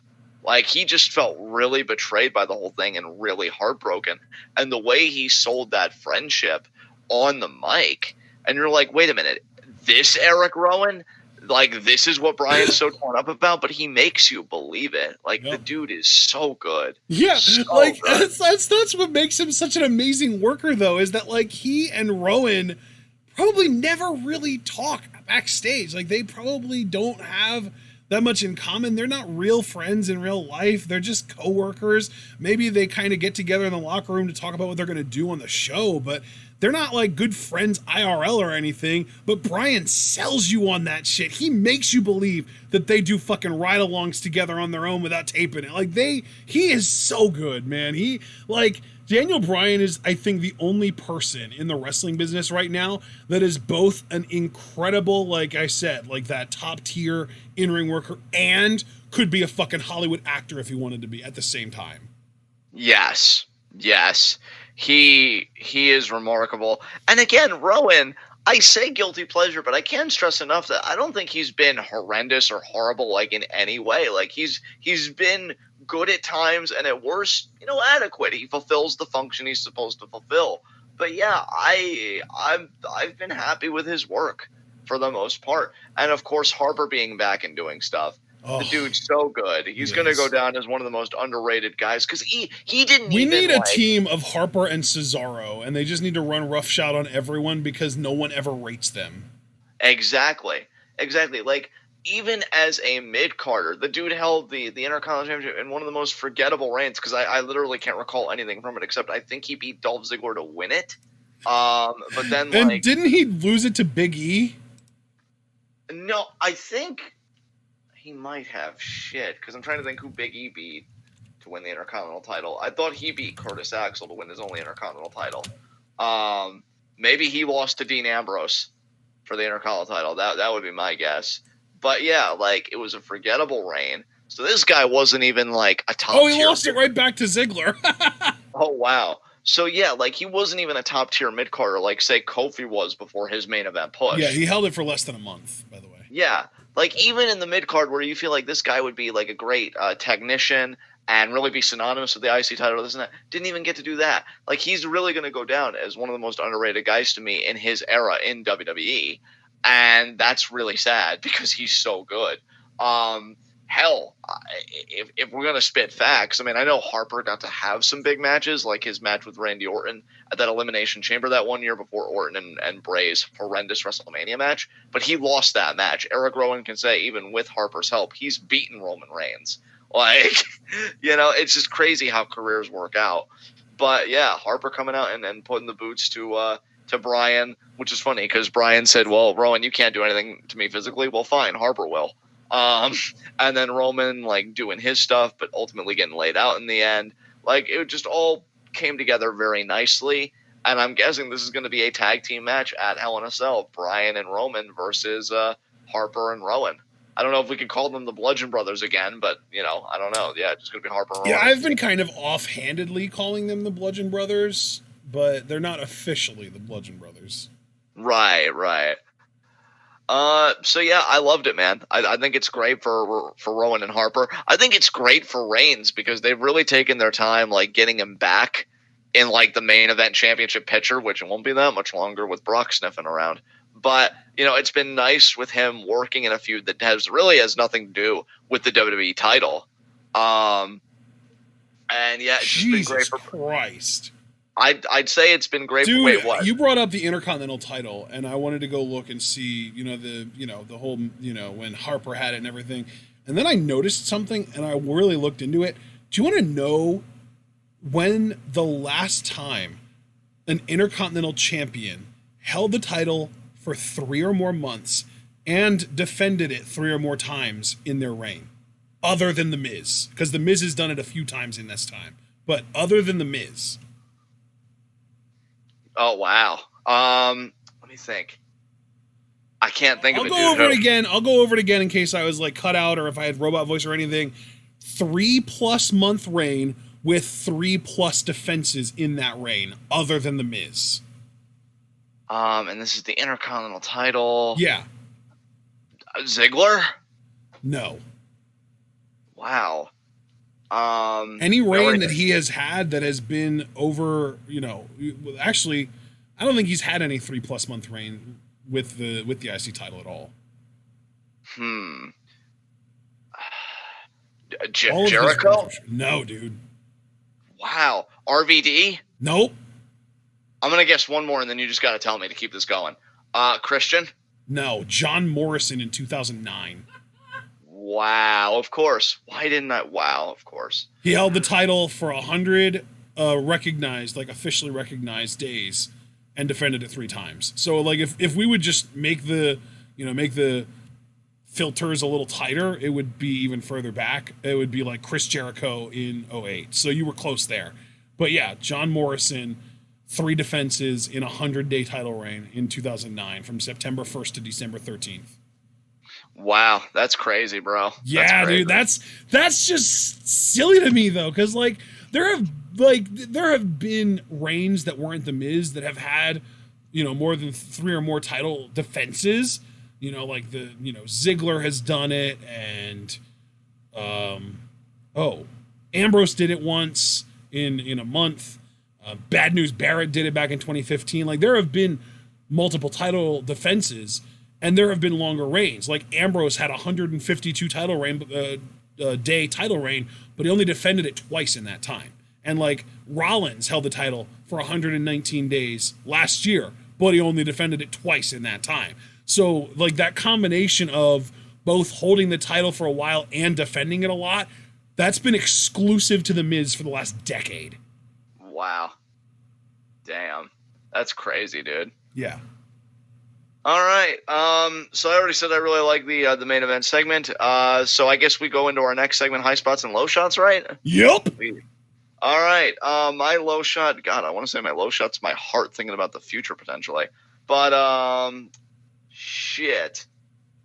S1: He just felt really betrayed by the whole thing and really heartbroken. And the way he sold that friendship on the mic, and you're like, wait a minute, this Eric Rowan? This is what Bryan's so torn up about, but he makes you believe it. The dude is so good.
S2: Yeah,
S1: so good.
S2: That's what makes him such an amazing worker, though, is that, he and Rowan probably never really talk backstage. They probably don't have that much in common. They're not real friends in real life. They're just co-workers. Maybe they kind of get together in the locker room to talk about what they're going to do on the show, but they're not good friends IRL or anything. But Bryan sells you on that shit. He makes you believe that they do fucking ride-alongs together on their own without taping it. He is so good, man. Daniel Bryan is, I think, the only person in the wrestling business right now that is both an incredible, like I said, that top tier in-ring worker, and could be a fucking Hollywood actor if he wanted to be at the same time.
S1: Yes. He is remarkable. And again, Rowan, I say guilty pleasure, but I can't stress enough that I don't think he's been horrendous or horrible in any way. He's been good at times, and at worst, adequate. He fulfills the function he's supposed to fulfill. But yeah, I've been happy with his work for the most part. And of course, Harper being back and doing stuff.
S2: Oh,
S1: the dude's so good. He's going to go down as one of the most underrated guys, because he didn't
S2: We need a team of Harper and Cesaro, and they just need to run roughshod on everyone because no one ever rates them.
S1: Exactly. Even as a mid-carder, the dude held the Intercontinental Championship in one of the most forgettable reigns, because I literally can't recall anything from it, except I think he beat Dolph Ziggler to win it. But then,
S2: and didn't he lose it to Big E?
S1: No, I think he might have. Shit, because I'm trying to think who Big E beat to win the Intercontinental title. I thought he beat Curtis Axel to win his only Intercontinental title. Maybe he lost to Dean Ambrose for the Intercontinental title. That would be my guess. But yeah, like it was a forgettable reign. So this guy wasn't even like a top tier.
S2: Oh, he lost it right back to Ziggler.
S1: Oh wow. So yeah, like he wasn't even a top tier mid carder like say Kofi was before his main event push.
S2: Yeah, he held it for less than a month, by the way.
S1: Yeah, like even in the mid card where you feel like this guy would be like a great technician and really be synonymous with the IC title, this and that, didn't even get to do that. Like he's really going to go down as one of the most underrated guys to me in his era in WWE, and that's really sad because he's so good. Hell, if we're going to spit facts, I mean, I know Harper got to have some big matches, like his match with Randy Orton at that Elimination Chamber that one year before Orton and Bray's horrendous WrestleMania match, but he lost that match. Eric Rowan can say, even with Harper's help, he's beaten Roman Reigns. Like, it's just crazy how careers work out. But yeah, Harper coming out and putting the boots to Bryan, which is funny because Bryan said, well, Rowan, you can't do anything to me physically. Well, fine, Harper will. And then Roman like doing his stuff, but ultimately getting laid out in the end. Like it just all came together very nicely. And I'm guessing this is going to be a tag team match at Hell in a Cell, Bryan and Roman versus Harper and Rowan. I don't know if we could call them the Bludgeon Brothers again, but I don't know. Yeah, it's just going to be Harper and Rowan.
S2: Yeah, I've been kind of offhandedly calling them the Bludgeon Brothers, but they're not officially the Bludgeon Brothers.
S1: Right. So yeah, I loved it, man. I think it's great for Rowan and Harper. I think it's great for Reigns because they've really taken their time, like getting him back in like the main event championship picture, which it won't be that much longer with Brock sniffing around. But it's been nice with him working in a feud that has nothing to do with the WWE title. And yeah, it's just been great for
S2: Christ.
S1: I'd say it's been great.
S2: Dude,
S1: wait, what?
S2: You brought up the Intercontinental title, and I wanted to go look and see, the whole, when Harper had it and everything. And then I noticed something, and I really looked into it. Do you want to know when the last time an Intercontinental champion held the title for 3 or more months and defended it 3 or more times in their reign, other than The Miz? Because The Miz has done it a few times in this time, but other than The Miz.
S1: Oh wow. Let me think. I can't think of it.
S2: I'll go over it again in case I was like cut out or if I had robot voice or anything. 3+ month reign with 3+ defenses in that reign, other than The Miz.
S1: And this is the Intercontinental title.
S2: Yeah.
S1: Ziggler?
S2: No.
S1: Wow.
S2: Any reign that he has had that has been over, actually, I don't think he's had any 3+ month reign with the IC title at all.
S1: Jericho?
S2: No, dude.
S1: Wow. RVD?
S2: Nope.
S1: I'm gonna guess one more, and then you just got to tell me to keep this going. Christian?
S2: No. John Morrison in 2009.
S1: Wow, of course. Why didn't I? Wow, of course.
S2: He held the title for 100 officially recognized days and defended it 3 times. So like if we would just make the filters a little tighter, it would be even further back. It would be like Chris Jericho in 2008. So you were close there. But yeah, John Morrison, 3 defenses in a 100-day title reign in 2009 from September 1st to December 13th.
S1: Wow, that's crazy, bro.
S2: Yeah, dude, that's just silly to me though, because like there have been reigns that weren't The Miz that have had more than 3 or more title defenses. Like Ziggler has done it, and Ambrose did it once in a month. Bad News Barrett did it back in 2015. Like there have been multiple title defenses. And there have been longer reigns. Like Ambrose had a 152 day title reign, but he only defended it twice in that time. And like Rollins held the title for 119 days last year, but he only defended it twice in that time. So like that combination of both holding the title for a while and defending it a lot, that's been exclusive to The Miz for the last decade.
S1: Wow. Damn. That's crazy, dude.
S2: Yeah.
S1: All right. So I already said I really like the main event segment. So I guess we go into our next segment, high spots and low shots, right?
S2: Yep.
S1: All right. My low shot. God, I want to say my low shot's my heart thinking about the future potentially. But shit.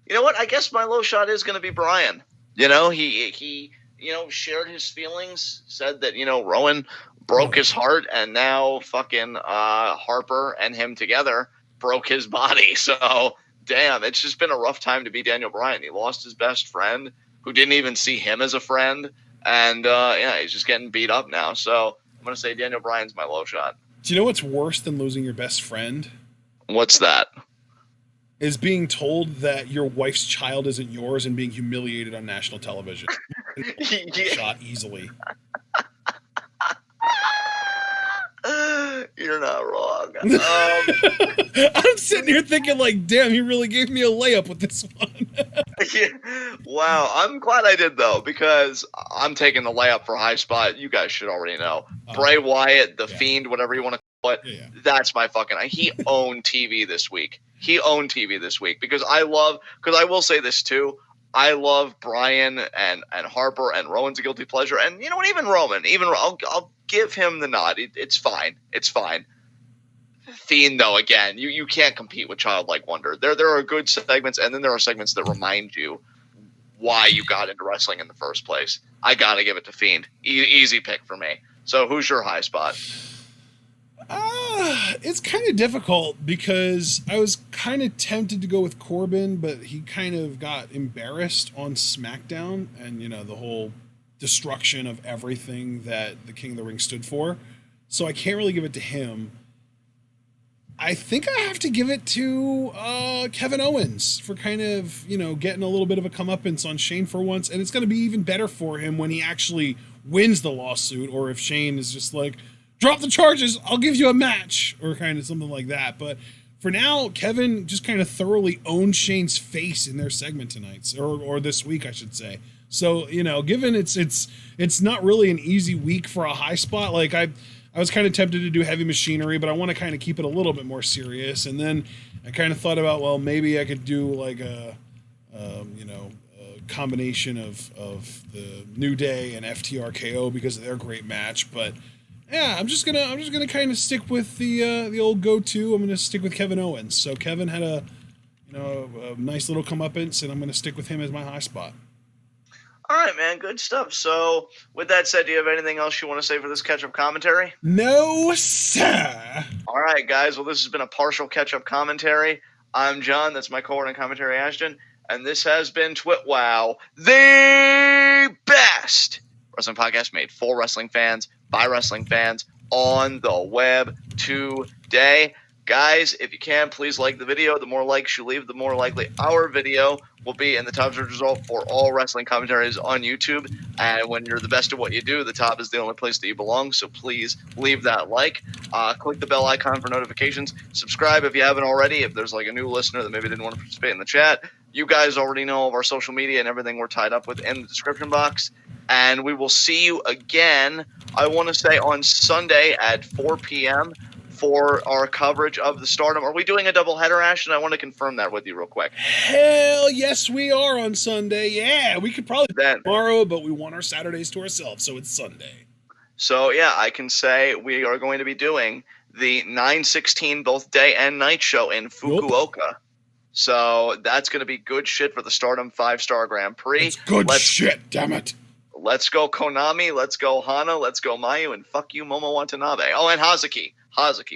S1: You know what? I guess my low shot is going to be Brian. He shared his feelings, said that Rowan broke his heart, and now fucking Harper and him together broke his body. So damn, it's just been a rough time to be Daniel Bryan. He lost his best friend, who didn't even see him as a friend, and he's just getting beat up now. So I'm gonna say Daniel Bryan's my low shot.
S2: Do you know what's worse than losing your best friend?
S1: What's that?
S2: Is being told that your wife's child isn't yours and being humiliated on national television. Shot easily.
S1: You're not wrong.
S2: I'm sitting here thinking, like, damn, he really gave me a layup with this one.
S1: Wow, I'm glad I did, though, because I'm taking the layup for high spot. You guys should already know. Bray Wyatt, the Fiend, whatever you want to call it, that's my fucking... He owned TV this week. Because I will say this, too. I love Brian and Harper, and Rowan's a guilty pleasure. And you know what? Even Roman, I'll give him the nod. It's fine. Fiend, though, again, you can't compete with Childlike Wonder. There are good segments, and then there are segments that remind you why you got into wrestling in the first place. I gotta give it to Fiend. Easy pick for me. So who's your high spot?
S2: It's kind of difficult because I was kind of tempted to go with Corbin, but he kind of got embarrassed on SmackDown and, the whole destruction of everything that the King of the Ring stood for. So I can't really give it to him. I think I have to give it to Kevin Owens for kind of, getting a little bit of a comeuppance on Shane for once. And it's going to be even better for him when he actually wins the lawsuit, or if Shane is just like, drop the charges, I'll give you a match, or kind of something like that. But for now, Kevin just kind of thoroughly owned Shane's face in their segment tonight, or this week, I should say. So, given it's not really an easy week for a high spot, like I was kind of tempted to do Heavy Machinery, but I want to kind of keep it a little bit more serious. And then I kind of thought about, well, maybe I could do like a combination of the New Day and FTRKO because of their great match. But yeah, I'm just gonna kind of stick with the old go-to. I'm gonna stick with Kevin Owens. So Kevin had a nice little comeuppance, and I'm gonna stick with him as my high spot.
S1: All right, man. Good stuff. So, with that said, do you have anything else you want to say for this catch-up commentary?
S2: No, sir.
S1: All right, guys. Well, this has been a partial catch-up commentary. I'm John. That's my co-ordinator commentary, Ashton. And this has been TWitWoW, the best wrestling podcast made for wrestling fans, by wrestling fans, on the web today. Guys, if you can, please like the video. The more likes you leave, the more likely our video will be in the top search result for all wrestling commentaries on YouTube. And when you're the best at what you do, the top is the only place that you belong. So please leave that like. Click the bell icon for notifications. Subscribe if you haven't already. If there's like a new listener that maybe didn't want to participate in the chat, you guys already know all of our social media and everything we're tied up with in the description box. And we will see you again, I want to say, on Sunday at 4 p.m. for our coverage of the Stardom. Are we doing a doubleheader, Ashton? I want to confirm that with you real quick.
S2: Hell yes, we are on Sunday. Yeah, we could probably do tomorrow, but we want our Saturdays to ourselves, so it's Sunday.
S1: So, yeah, I can say we are going to be doing the 9/16 both day and night show in Fukuoka. Yep. So that's going to be good shit for the Stardom 5-Star Grand Prix.
S2: It's good shit, damn it.
S1: Let's go Konami, let's go Hana, let's go Mayu, and fuck you Momo Watanabe. Oh, and Hazuki.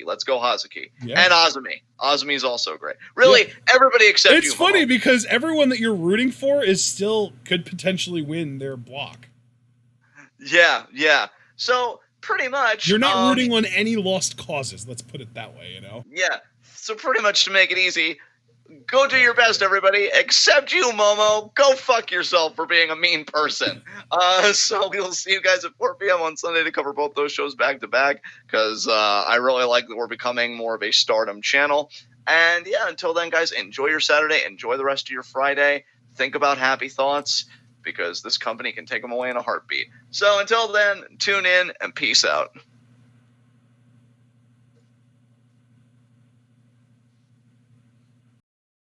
S1: Let's go Hazuki. Yeah. And Azumi. Azumi's also great. Really, everybody except you,
S2: It's funny because everyone that you're rooting for could potentially win their block.
S1: Yeah. So, pretty much...
S2: You're not rooting on any lost causes, let's put it that way,
S1: Yeah. So, pretty much to make it easy... Go do your best, everybody, except you, Momo. Go fuck yourself for being a mean person. So we'll see you guys at 4 p.m. on Sunday to cover both those shows back to back, because I really like that we're becoming more of a Stardom channel. And yeah, until then, guys, enjoy your Saturday. Enjoy the rest of your Friday. Think about happy thoughts, because this company can take them away in a heartbeat. So until then, tune in and peace out.